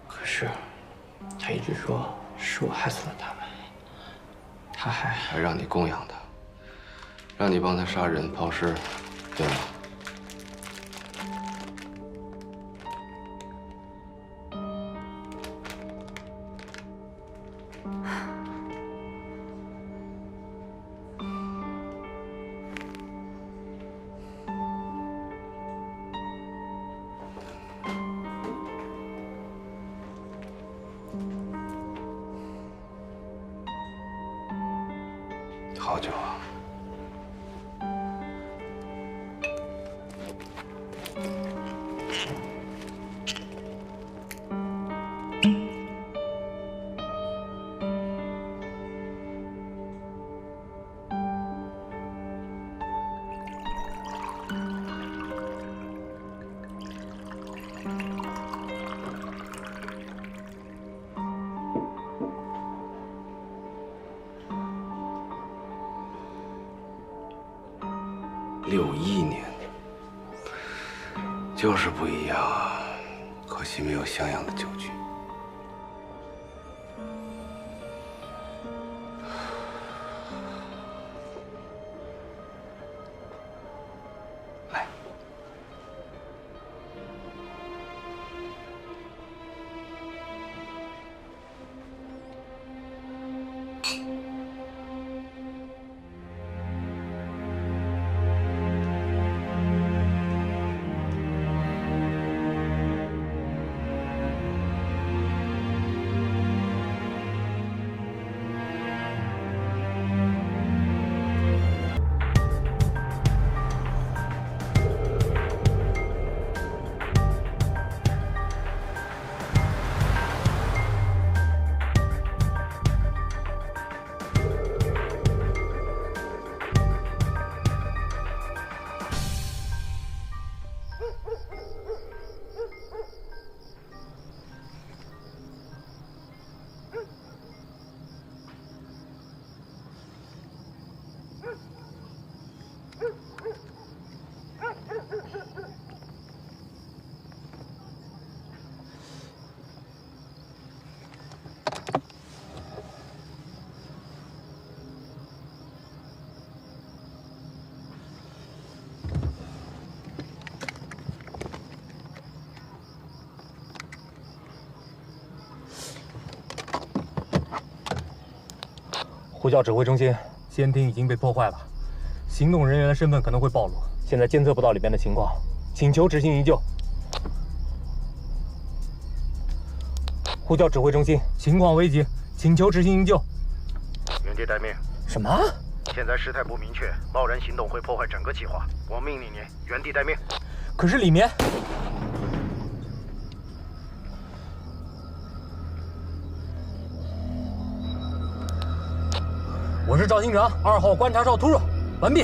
可是，他一直说是我害死了他们，他还
让你供养他，让你帮他杀人抛尸，对吗？好酒啊！ 61年，就是不一样啊，可惜没有像样的酒具。来。
呼叫指挥中心，监听已经被破坏了，行动人员的身份可能会暴露，现在监测不到里边的情况，请求执行营救。呼叫指挥中心，情况危急，请求执行营救。
原地待命。
什么？
现在事态不明确，贸然行动会破坏整个计划。我命令你原地待命。
可是里面……我是赵行长，2号观察哨突入，完毕。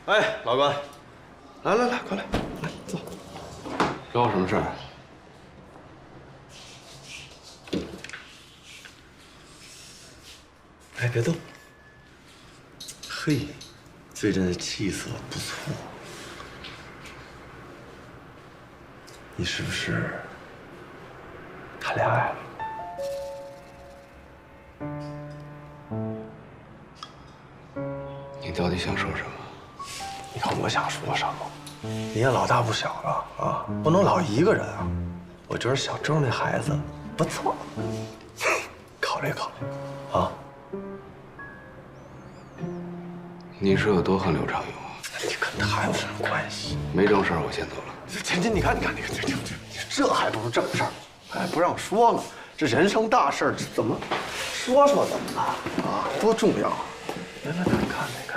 哎，老关，来，快来，来坐。
找我什么事儿？
哎，别动。嘿，最近的气色不错。你是不是谈恋爱了？
你到底想说什么？
你看我想说什么？你也老大不小了啊，不能老一个人啊。我觉得小周那孩子不错，考虑考虑啊。
你是有多恨刘长勇啊？
你跟他有什么关系？
没正事儿，我先走了。
你看，这还不是正事儿？哎，不让说了，这人生大事儿，这怎么说怎么了啊？多重要！来，看那。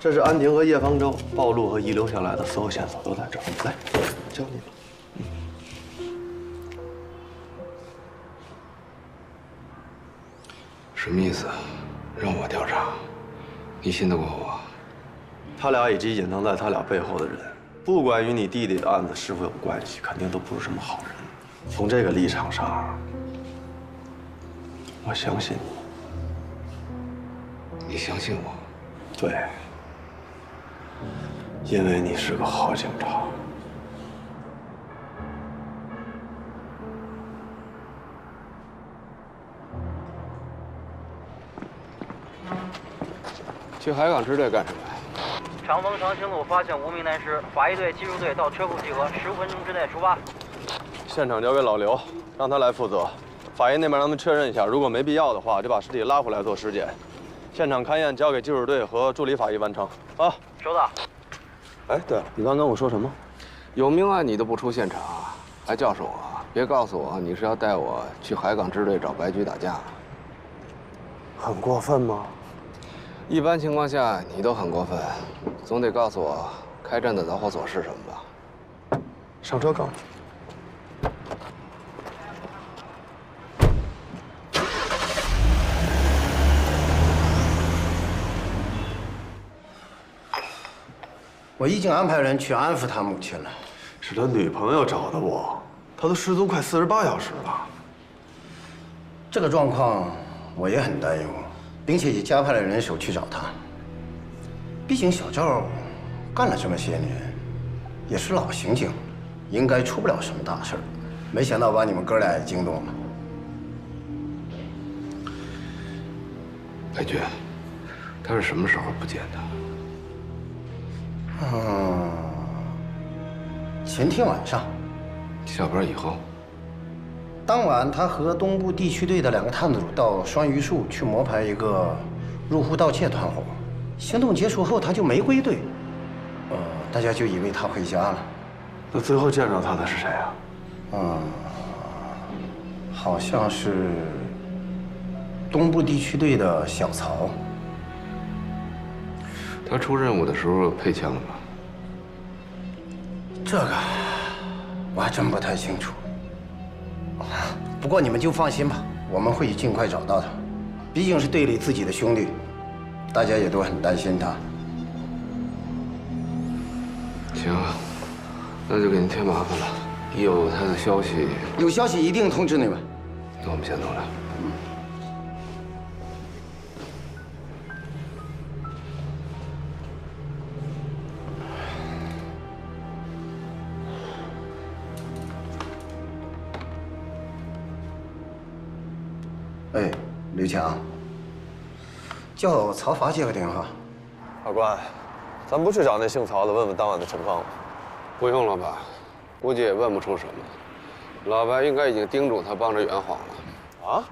这是安婷和叶方舟暴露和遗留下来的所有线索都在这儿。来，交你了。
什么意思？让我调查？你信得过我？
他俩以及隐藏在他俩背后的人，不管与你弟弟的案子是否有关系，肯定都不是什么好人。从这个立场上，我相信你。
你相信我？
对，因为你是个好警察。
去海港支队干什么？
长风长青路发现无名男尸，法医队、技术队到车库集合，15分钟之内出发。
现场交给老刘，让他来负责。法医那边让他们确认一下，如果没必要的话，就把尸体拉回来做尸检。现场勘验交给技术队和助理法医完成。啊，
收到。
哎，对了，你刚跟我说什么？
有命案你都不出现场，还教唆我？别告诉我你是要带我去海港支队找白菊打架。
很过分吗？
一般情况下你都很过分，总得告诉我开战的导火索是什么吧？
上车告诉你。
我已经安排人去安抚他母亲了。
是他女朋友找的我，他都失踪快48小时了。
这个状况我也很担忧，并且也加派了人手去找他。毕竟小赵干了这么些年，也是老刑警，应该出不了什么大事儿。没想到把你们哥俩也惊动了。
白菊，他是什么时候不见的？
前天晚上，
下班以后。
当晚，他和东部地区队的2个探组到双榆树去摸排一个入户盗窃团伙。行动结束后，他就没归队，大家就以为他回家了。
那最后见着他的是谁啊？
好像是东部地区队的小曹。
他出任务的时候配枪了吗？
这个我还真不太清楚。不过你们就放心吧，我们会尽快找到他。毕竟是队里自己的兄弟，大家也都很担心他。
行，那就给您添麻烦了。一有他的消息，
有消息一定通知你们。
那我们先走了。
哎，刘强，叫曹法接个电话。
法官，咱不去找那姓曹的问问当晚的情况吗？
不用了吧，估计也问不出什么。老白应该已经叮嘱他帮着圆谎了。
啊？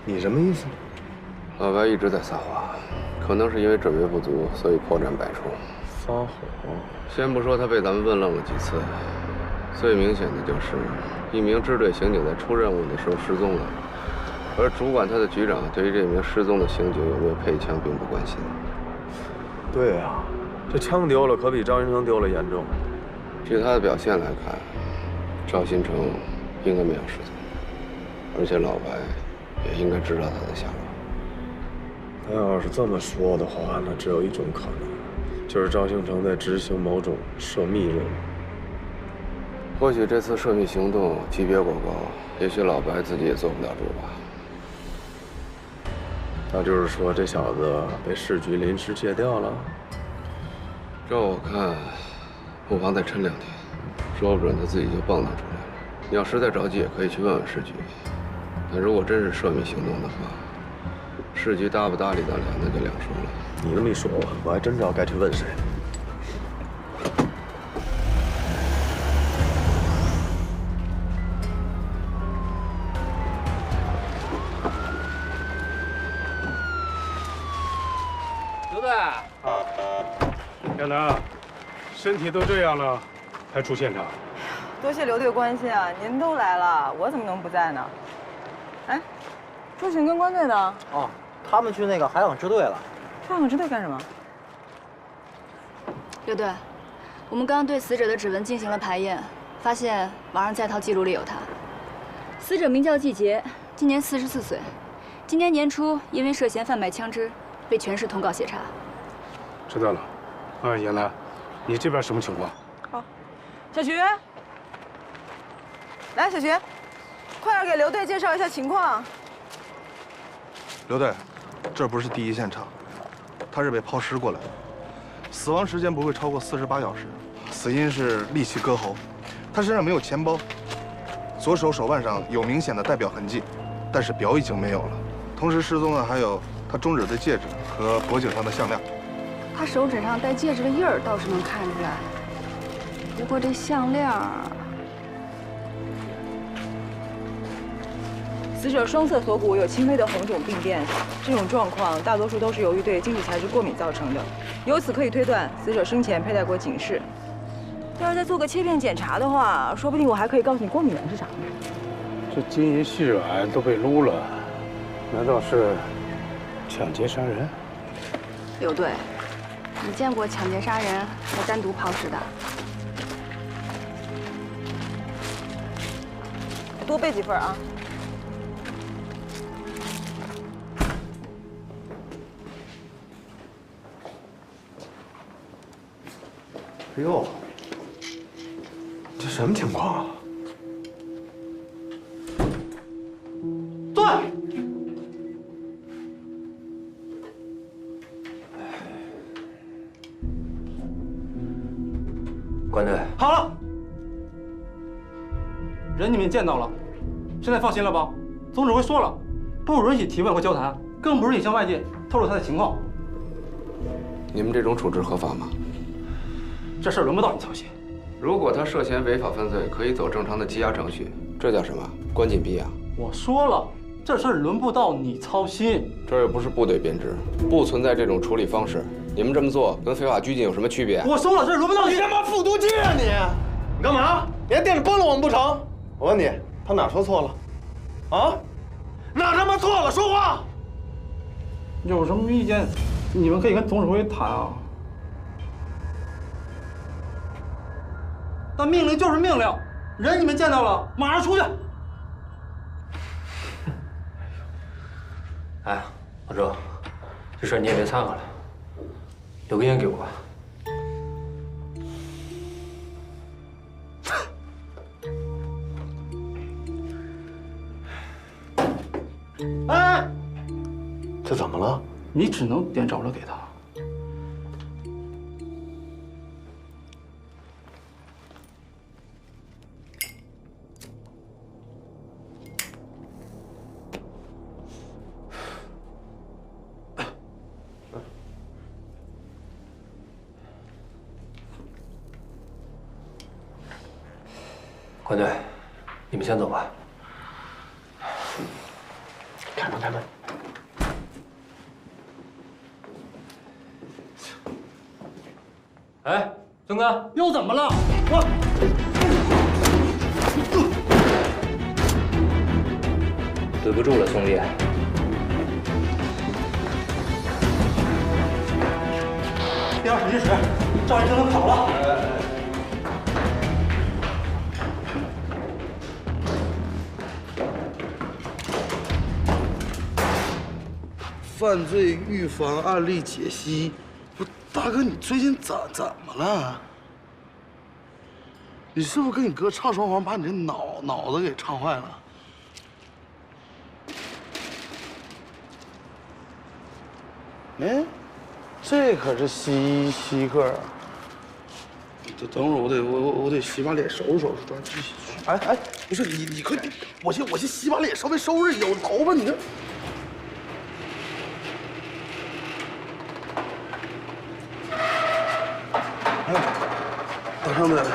你什么意思？
老白一直在撒谎，可能是因为准备不足，所以破绽百出。
撒谎？
先不说他被咱们问愣了几次，最明显的就是一名支队刑警在出任务的时候失踪了，而主管他的局长对于这名失踪的刑警有没有配枪并不关心。
对啊，这枪丢了可比张云成丢了严重。
据他的表现来看，赵新成应该没有失踪，而且老白也应该知道他的下落。
他要是这么说的话，那只有一种可能，就是赵兴成在执行某种涉密任务。
或许这次涉密行动级别过高，也许老白自己也坐不了主吧。
那就是说，这小子被市局临时借调了。
照我看，不妨再抻2天，说不准他自己就蹦跶出来了。你要实在着急，也可以去问问市局。但如果真是涉密行动的话，市局搭不搭理得了，那就两说了。
你这么一说，我还真知道该去问谁。
刘队啊，亚楠，身体都这样了，还出现场？
多谢刘队关心啊！您都来了，我怎么能不在呢？哎，周巡跟关队呢？
哦，他们去那个海港支队了。
去海港支队干什么？
刘队，我们刚刚对死者的指纹进行了排验，发现网上在逃记录里有他。死者名叫季杰，今年44岁，今年年初因为涉嫌贩卖枪支，被全市通告协查。
知道了。严兰，你这边什么情况？
好，小徐，来，小徐，快点给刘队介绍一下情况。
刘队，这不是第一现场，他是被抛尸过来的，死亡时间不会超过48小时，死因是利器割喉，他身上没有钱包，左手手腕上有明显的代表痕迹，但是表已经没有了。同时失踪的还有他中指的戒指和脖颈上的项链。
他手指上戴戒指的印儿倒是能看出来，不过这项链儿……
死者双侧锁骨有轻微的红肿病变，这种状况大多数都是由于对金属材质过敏造成的，由此可以推断死者生前佩戴过警示。要是再做个切片检查的话，说不定我还可以告诉你过敏源是啥呢。
这金银细软都被撸了，难道是抢劫杀人？
刘队，你见过抢劫杀人还单独抛尸的？
多备几份啊！
哎呦，这什么情况啊？
坐。
关队，
好了，人你们见到了，现在放心了吧？总指挥说了，不允许提问或交谈，更不允许向外界透露他的情况。
你们这种处置合法吗？
这事儿轮不到你操心。
如果他涉嫌违法犯罪，可以走正常的羁押程序，这叫什么？关禁闭啊！
我说了，这事儿轮不到你操心。
这又不是部队编制，不存在这种处理方式。你们这么做跟非法拘禁有什么区别？
我说了，这轮不到你。
你他妈复读机啊你！你干嘛？你还惦着帮了我们不成？我问你，他哪说错了？啊？哪他妈错了？说话！
有什么意见，你们可以跟总指挥谈啊。但命令就是命令，人你们见到了，马上出去。
哎，老周，这事儿你也别掺和了，留个烟给我吧。
哎，
这怎么了？
你只能点着了给他。
关队，你们先走吧。
开门，开门。
哎，曾哥，
又怎么了？
对不住了，兄弟。
别让手机使，赵医生他跑了。
犯罪预防案例解析，不，大哥，你最近怎么了？你是不是跟你哥唱双簧，把你这脑子给唱坏了？哎，这可是稀客。等会儿我得洗把脸收拾收拾，咱继续。哎，不是你快，我先洗把脸，稍微收拾，有头发你这。大上的，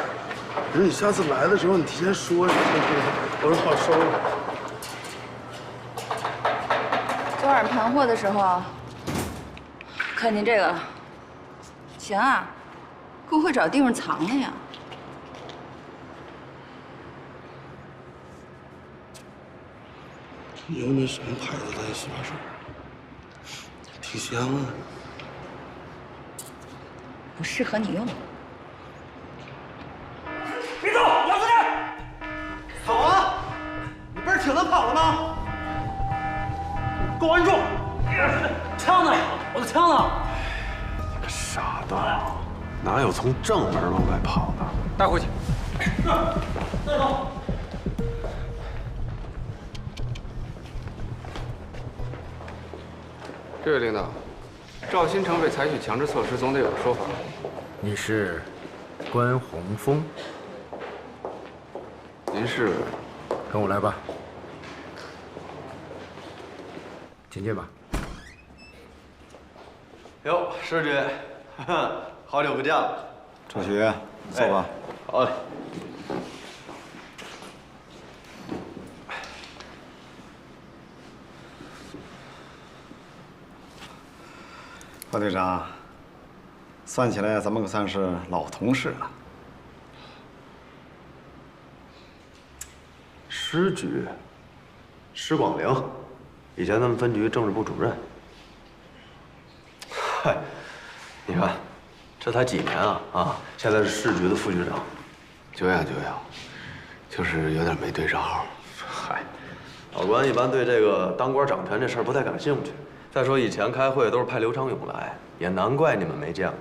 不是你下次来的时候，你提前说一声，我说好收拾。
昨晚盘货的时候，看见这个，行啊，够会找地方藏的呀。
你用那什么牌子的洗发水？挺香啊。
不适合你用。
别走，老子这！走啊！你不是挺能跑了吗？
傻蛋，哪有从正门往外跑的？
带回去。
带走。
这位领导，赵新成被采取强制措施，总得有个说法。
你是关洪峰？
您是？
跟我来吧。请进吧。
哟，师姐，好久不见了。
赵学，坐吧。
好嘞。
关队长，算起来咱们可算是老同事了。
师局，施广陵，以前咱们分局政治部主任。嗨，你看，这才几年啊，现在是市局的副局长。
久仰，就是有点没对上号。
嗨，老关一般对这个当官掌权这事儿不太感兴趣。再说以前开会都是派刘长勇来，也难怪你们没见过。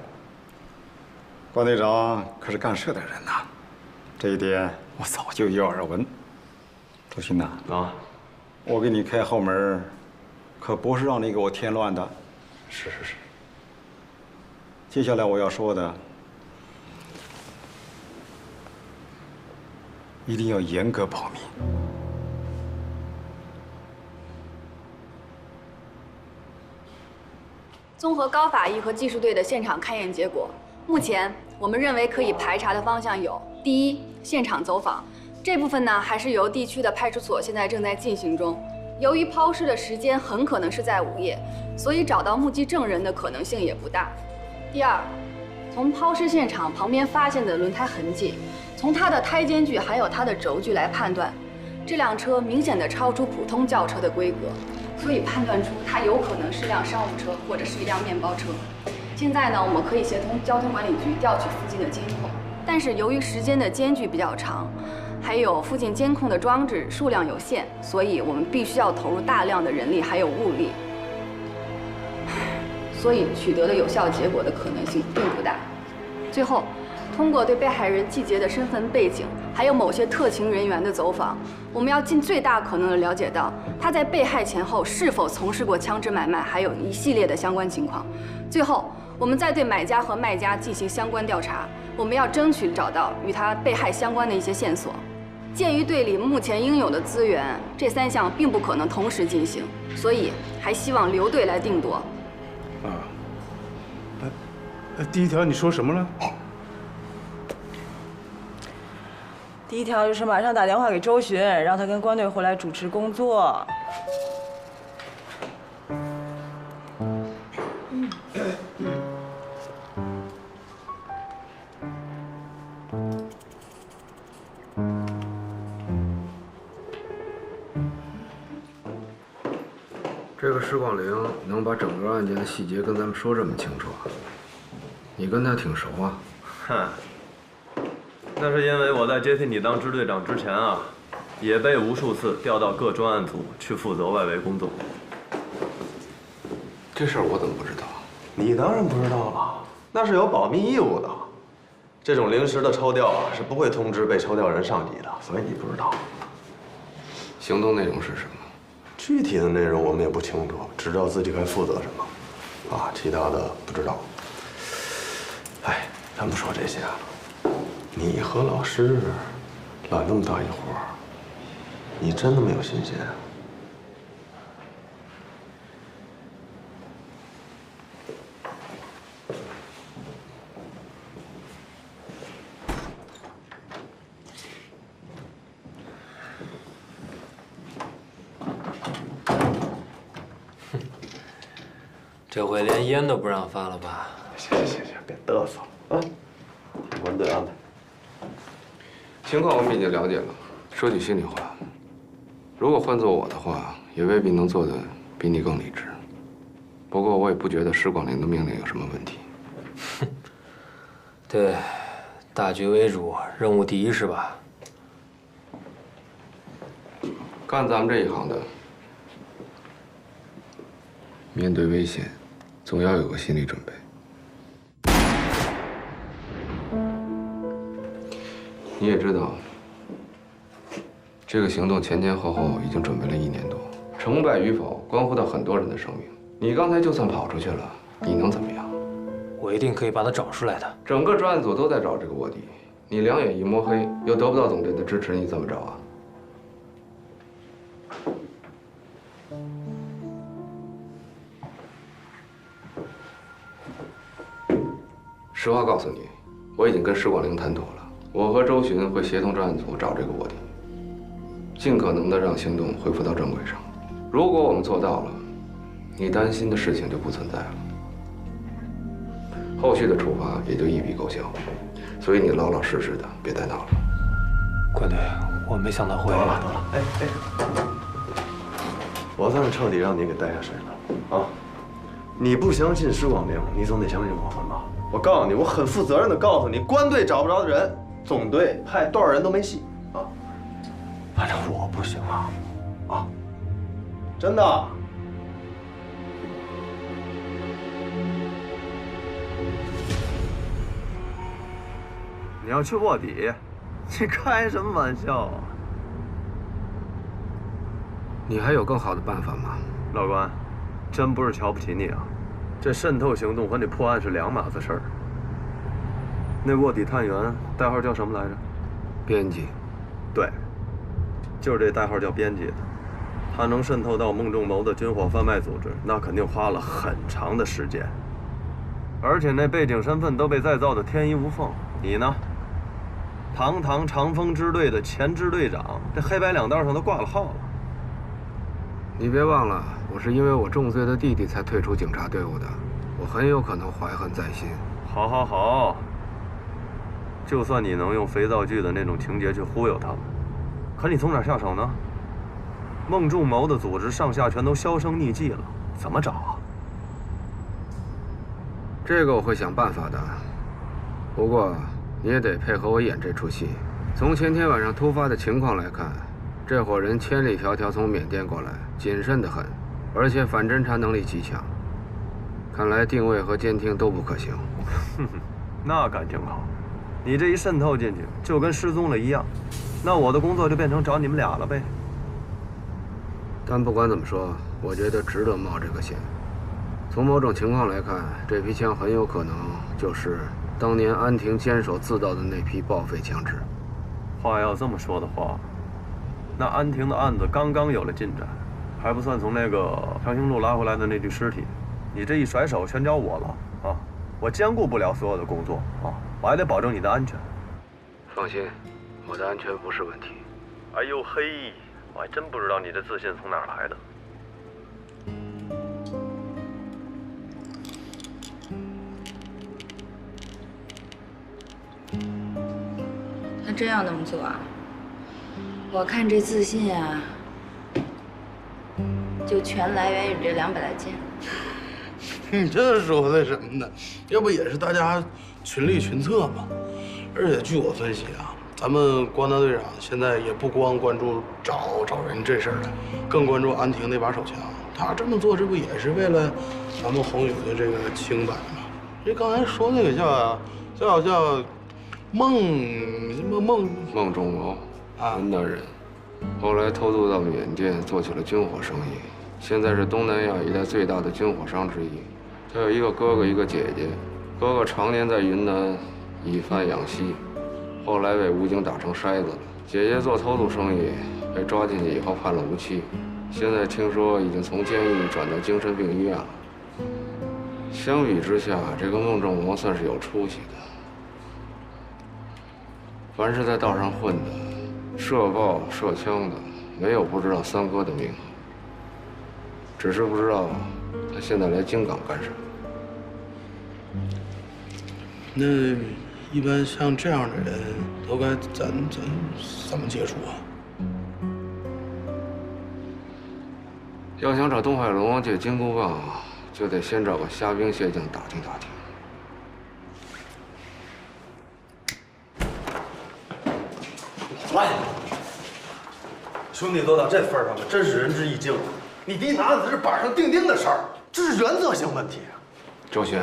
关队长可是干事的人呐，这一点我早就有耳闻。周鑫呐，我给你开后门，可不是让你给我添乱的。
是。
接下来我要说的，一定要严格保密。
综合高法医和技术队的现场勘验结果，目前我们认为可以排查的方向有：第一，现场走访，这部分呢还是由地区的派出所现在正在进行中。由于抛尸的时间很可能是在午夜，所以找到目击证人的可能性也不大。第二，从抛尸现场旁边发现的轮胎痕迹，从它的胎间距还有它的轴距来判断，这辆车明显的超出普通轿车的规格。所以判断出它有可能是辆商务车或者是一辆面包车。现在呢，我们可以协同交通管理局调取附近的监控，但是由于时间的间距比较长，还有附近监控的装置数量有限，所以我们必须要投入大量的人力还有物力，所以取得的有效结果的可能性并不大。最后，通过对被害人季节的身份背景，还有某些特情人员的走访，我们要尽最大可能的了解到他在被害前后是否从事过枪支买卖，还有一系列的相关情况。最后，我们再对买家和卖家进行相关调查，我们要争取找到与他被害相关的一些线索。鉴于队里目前应有的资源，这3项并不可能同时进行，所以还希望刘队来定夺。
第一条你说什么了？
第一条就是马上打电话给周巡，让他跟关队回来主持工作。
这个施广陵能把整个案件的细节跟咱们说这么清楚，你跟他挺熟啊？
哼，那是因为我在接替你当支队长之前啊，也被无数次调到各专案组去负责外围工作。
这事儿我怎么不知道？
你当然不知道了，那是有保密义务的。这种临时的抽调啊，是不会通知被抽调人上级的，所以你不知道。
行动内容是什么？
具体的内容我们也不清楚，只知道自己该负责什么，啊，其他的不知道。哎，咱不说这些了，你和老师揽那么大一活儿，你真的没有新鲜啊？
这回连烟都不让发了吧？
行，别嘚瑟了啊！听关队安排。
情况我们已经了解了。说句心里话，如果换做我的话，也未必能做得比你更理智。不过我也不觉得施广陵的命令有什么问题。
对，大局为主，任务第一是吧？
干咱们这一行的，面对危险，总要有个心理准备。你也知道，这个行动前前后后已经准备了1年多，成败与否关乎到很多人的生命。你刚才就算跑出去了，你能怎么样？
我一定可以把他找出来的。
整个专案组都在找这个卧底，你两眼一摸黑，又得不到总队的支持，你怎么找啊？实话告诉你，我已经跟施广陵谈妥了，我和周巡会协同专案组找这个卧底，尽可能的让行动恢复到正轨上。如果我们做到了，你担心的事情就不存在了，后续的处罚也就一笔勾销。所以你老老实实的，别再闹了。
关队，我没想到会。
得了，哎，我算是彻底让你给带下水了啊！你不相信施广陵，你总得相信我们吧？我告诉你，我很负责任的告诉你，关队找不着的人，总队派多少人都没戏啊！
反正我不行啊，
真的。你要去卧底，你开什么玩笑啊？
你还有更好的办法吗？
老关，真不是瞧不起你啊，这渗透行动和你破案是两码子事儿。那卧底探员代号叫什么来着？
编辑。
对，就是这代号叫编辑的，他能渗透到孟仲谋的军火贩卖组织，那肯定花了很长的时间，而且那背景身份都被再造的天衣无缝。你呢？堂堂长风支队的前支队长，这黑白两道上都挂了号了。
你别忘了，我是因为我重罪的弟弟才退出警察队伍的，我很有可能怀恨在心。
好，就算你能用肥皂剧的那种情节去忽悠他们，可你从哪下手呢？孟仲谋的组织上下全都销声匿迹了，怎么找啊？
这个我会想办法的，不过你也得配合我演这出戏。从前天晚上突发的情况来看，这伙人千里迢迢从缅甸过来，谨慎得很，而且反侦查能力极强。看来定位和监听都不可行。
哼哼，那感情好，你这一渗透进去，就跟失踪了一样。那我的工作就变成找你们俩了呗。
但不管怎么说，我觉得值得冒这个险。从某种情况来看，这批枪很有可能就是当年安亭坚守自盗的那批报废枪支。
话要这么说的话，那安亭的案子刚刚有了进展，还不算从那个长兴路拉回来的那具尸体，你这一甩手全交我了啊！我兼顾不了所有的工作啊，我还得保证你的安全。
放心，我的安全不是问题。
哎呦嘿，我还真不知道你这自信从哪儿来的。
他真要那么做啊？我看这自信啊，就全来源于这200来件。
你这说的什么呢？要不也是大家群力群策嘛？而且据我分析啊，咱们关大队长现在也不光关注找人这事儿了，更关注安亭那把手枪。他这么做，这不也是为了咱们红宇的这个清白吗？这刚才说那个叫
孟仲谋，云南人，后来偷渡到缅甸做起了军火生意，现在是东南亚一带最大的军火商之一。他有一个哥哥，一个姐姐，哥哥常年在云南以贩养吸，后来被武警打成筛子了。姐姐做偷渡生意，被抓进去以后判了无期，现在听说已经从监狱转到精神病医院了。相比之下，这个孟仲谋算是有出息的。凡是在道上混的，射爆射枪的，没有不知道三哥的名。只是不知道他现在来京港干什么。
那一般像这样的人，都该咱怎么接触啊？
要想找东海龙借金箍棒，就得先找个虾兵蟹将打听打听。
来，兄弟都到这份上了，真是仁至义尽了。你弟拿的是板上钉钉的事儿，这是原则性问题啊。
周旋，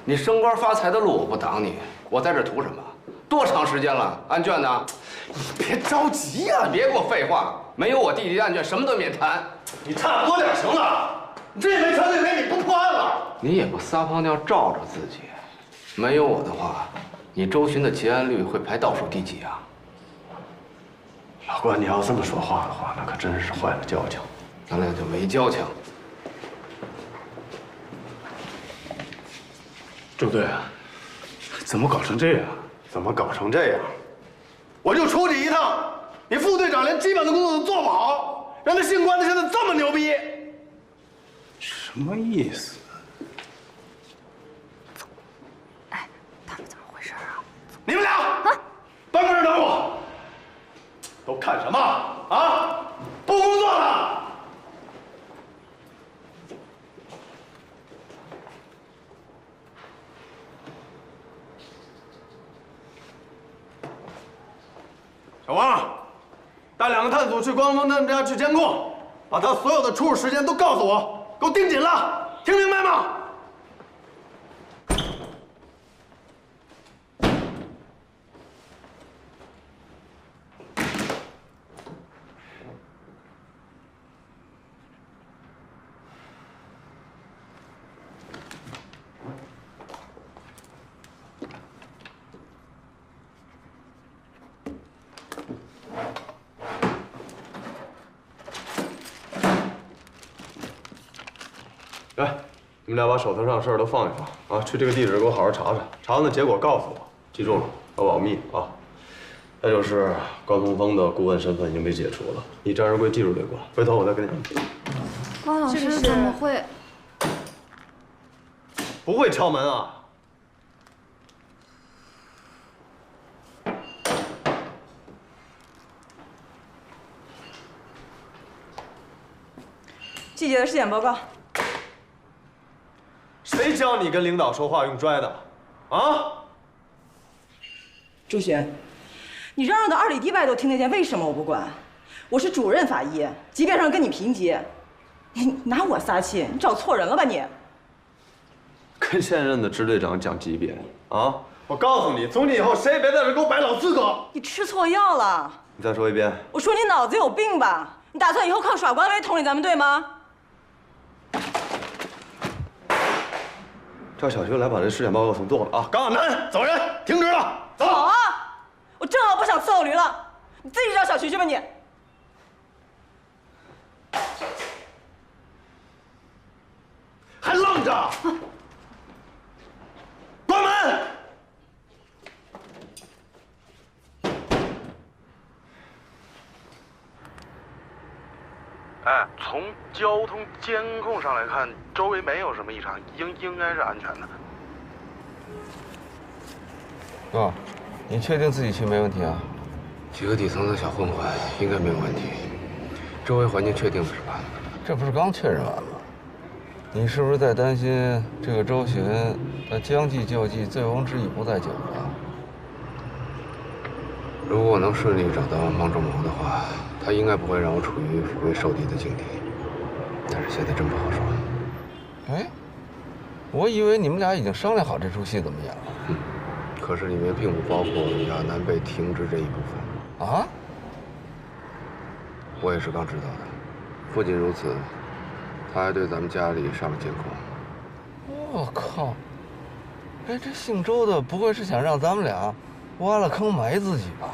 你升官发财的路我不挡你，我在这图什么？多长时间了？案卷呢？
你别着急呀，
别给我废话！没有我弟弟的案卷，什么都免谈。
你差不多点行了。你这也没传对没，你不破案了？
你也不撒泡尿照照自己。没有我的话，你周巡的结案率会排倒数第几啊？
老关，你要这么说话的话，那可真是坏了交情。
咱俩就没交情。
周队，怎么搞成这样？
怎么搞成这样？我就出去一趟，你副队长连基本的工作都做不好，让那姓关的现在这么牛逼，
什么意思？
哎，他们怎么回事啊？
你们俩办公室等我。都看什么啊？不工作了？小王，带2个探组去关峰他们家去监控，把他所有的出入时间都告诉我，给我盯紧了，听明白吗？来，你们俩把手头上的事儿都放一放啊，去这个地址给我好好查查，查完了结果告诉我，记住了，要保密啊。再就是关峰峰的顾问身份已经被解除了，你张仁贵技术队管，回头我再跟你。
关老师怎么会？
不会敲门啊？
季姐的尸检报告。
谁教你跟领导说话用拽的？啊？
朱璇，你嚷嚷的2里地外都听得见，为什么我不管？我是主任法医，级别上跟你平级，你拿我撒气，你找错人了吧你？
跟现任的支队长讲级别啊！我告诉你，从今以后谁也别在这给我摆老资格。
你吃错药了。
你再说一遍。
我说你脑子有病吧？你打算以后靠耍官威统领咱们队吗？
叫小徐来把这尸检报告送做了啊！高亚楠，走人，停职了，走。
好啊，我正好不想伺候驴了，你自己找小徐去吧你。
还愣着？关门！
哎，从交通监控上来看，周围没有什么异常，应该是安全的。
哥，你确定自己去没问题啊？几个底层的小混混应该没有问题。周围环境确定了是吧？这不是刚确认完吗？你是不是在担心这个周巡他将计就计，醉翁之意不在酒啊？如果我能顺利找到孟仲谋的话，他应该不会让我处于腹背受敌的境地。但是现在真不好说。哎，我以为你们俩已经商量好这出戏怎么演了。可是里面并不包括亚楠被停职这一部分。啊？我也是刚知道的。不仅如此，他还对咱们家里上了监控。我靠！哎，这姓周的不会是想让咱们俩挖了坑埋自己吧？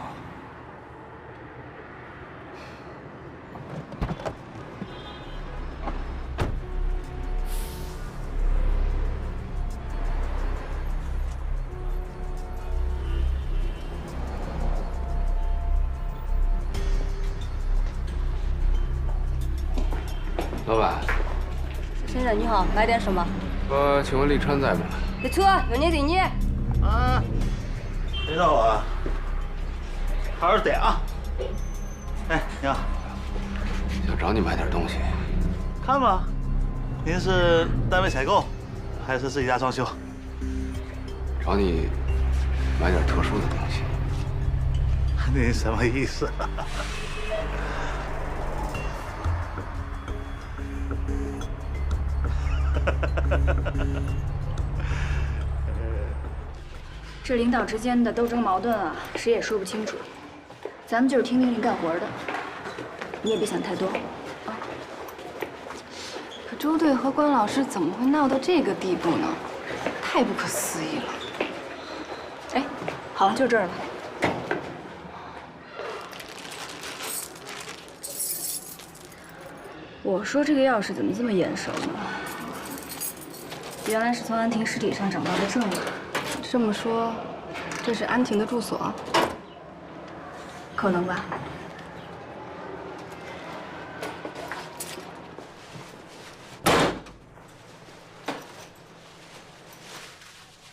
老板，
先生你好，买点什么？
请问立川在吗？
你车有你给你。
啊，别找我啊，好好点啊。哎，你好，
想找你买点东西。
看吧，您是单位采购，还是自己家装修？
找你买点特殊的东西。
您什么意思？
这领导之间的斗争矛盾啊，谁也说不清楚。咱们就是听命令干活的，你也别想太多啊。
可周队和关老师怎么会闹到这个地步呢？太不可思议了。
哎，好了，就这儿了。我说这个钥匙怎么这么眼熟呢？原来是从安婷尸体上找到的证物。
这么说，这是安婷的住所？
可能吧。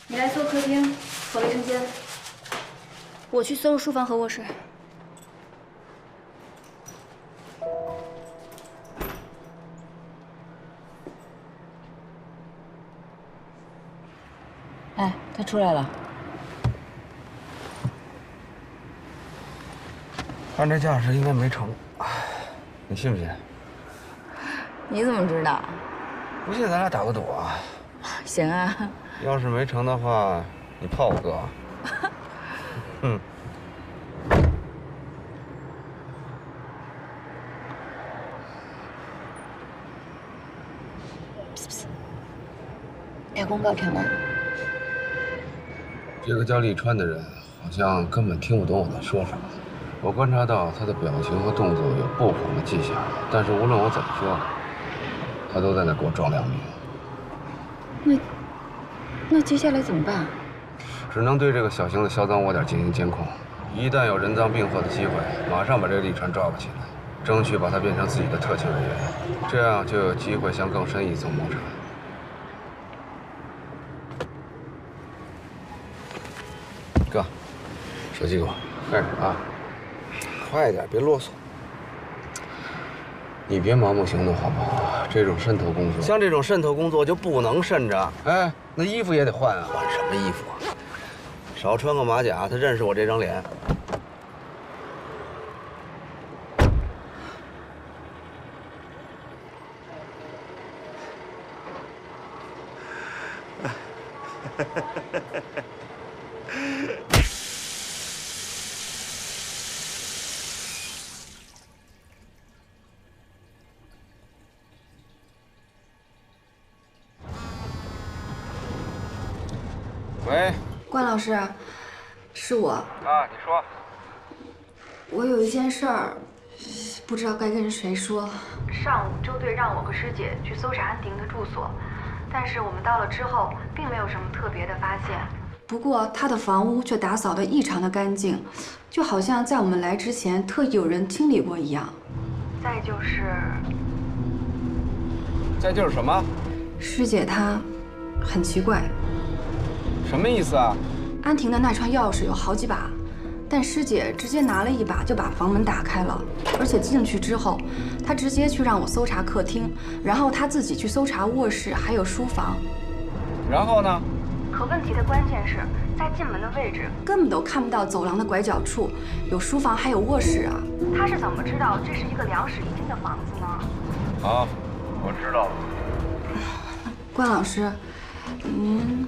你来搜客厅和卫生间，我去搜书房和卧室。
哎，他出来了。
看这架势应该没成，你信不信？
你怎么知道？
不信咱俩打个赌啊！
行啊。
要是没成的话，你泡我哥。嗯。
把公告看完。
这个叫利川的人好像根本听不懂我在说什么。我观察到他的表情和动作有不慌的迹象，但是无论我怎么说，他都在那给我装良民。
那接下来怎么办？
只能对这个小型的销赃窝点进行监控，一旦有人赃并获的机会，马上把这个利川抓捕起来，争取把他变成自己的特勤人员，这样就有机会向更深一层谋查。哥，手机给我，快点啊！快点，别啰嗦。你别盲目行动，好不好？这种渗透工作，像这种渗透工作就不能渗着。哎，那衣服也得换啊！换什么衣服啊？少穿个马甲，他认识我这张脸。喂，
关老师，是我。
啊，你说。
我有一件事儿，不知道该跟谁说。上午周队让我和师姐去搜查安婷的住所，但是我们到了之后，并没有什么特别的发现。不过她的房屋却打扫得异常的干净，就好像在我们来之前特意有人清理过一样。再就是
什么？
师姐她很奇怪。
什么意思啊？
安婷的那串钥匙有好几把，但师姐直接拿了一把就把房门打开了，而且进去之后，她直接去让我搜查客厅，然后她自己去搜查卧室还有书房。
然后呢？
可问题的关键是在进门的位置根本都看不到走廊的拐角处有书房还有卧室啊！她是怎么知道这是一个2室1厅的房子呢？
好，我知道了。
关老师，您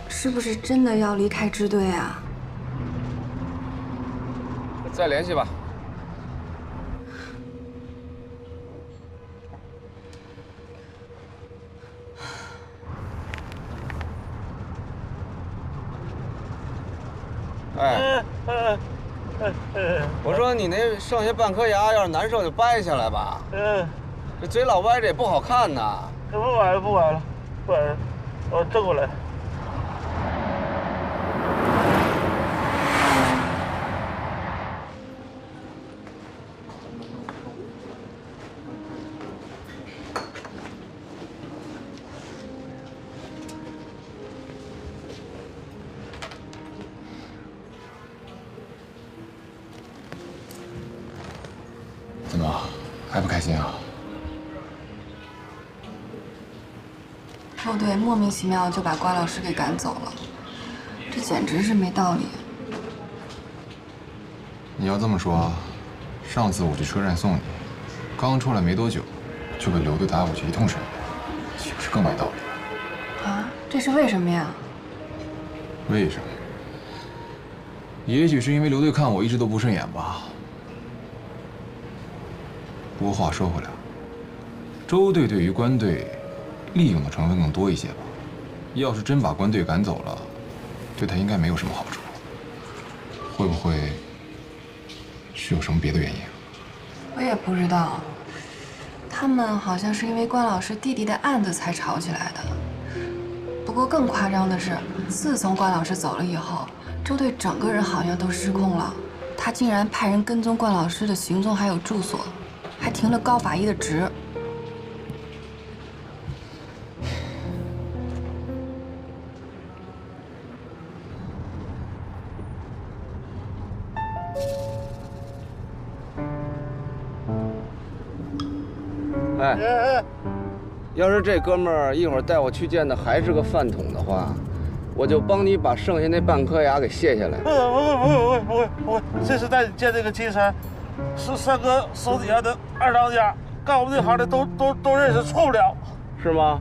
是不是真的要离开支队啊？
再联系吧。哎，我说你那剩下半颗牙，要是难受就掰下来吧。这嘴老歪着也不好看呐。
不崴了，不崴了，不崴了，我正过来。
怎么还不开心啊？
周队莫名其妙就把关老师给赶走了，这简直是没道理。
你要这么说，上次我去车站送你，刚出来没多久，就被刘队打过去一通审，岂不是更没道理？
啊，这是为什么呀？
为什么？也许是因为刘队看我一直都不顺眼吧。不过话说回来，周队对于关队利用的成分更多一些吧。要是真把关队赶走了，对他应该没有什么好处。会不会是有什么别的原因？
我也不知道。他们好像是因为关老师弟弟的案子才吵起来的。不过更夸张的是，自从关老师走了以后，周队整个人好像都失控了。他竟然派人跟踪关老师的行踪还有住所，还停了高法医的职。
哎，要是这哥们儿一会儿带我去见的还是个饭桶的话，我就帮你把剩下那半颗牙给卸下来。
不会，这次带你见这个金山，是三哥手底下的二当家，干我们这行的都认识，错不了，
是吗？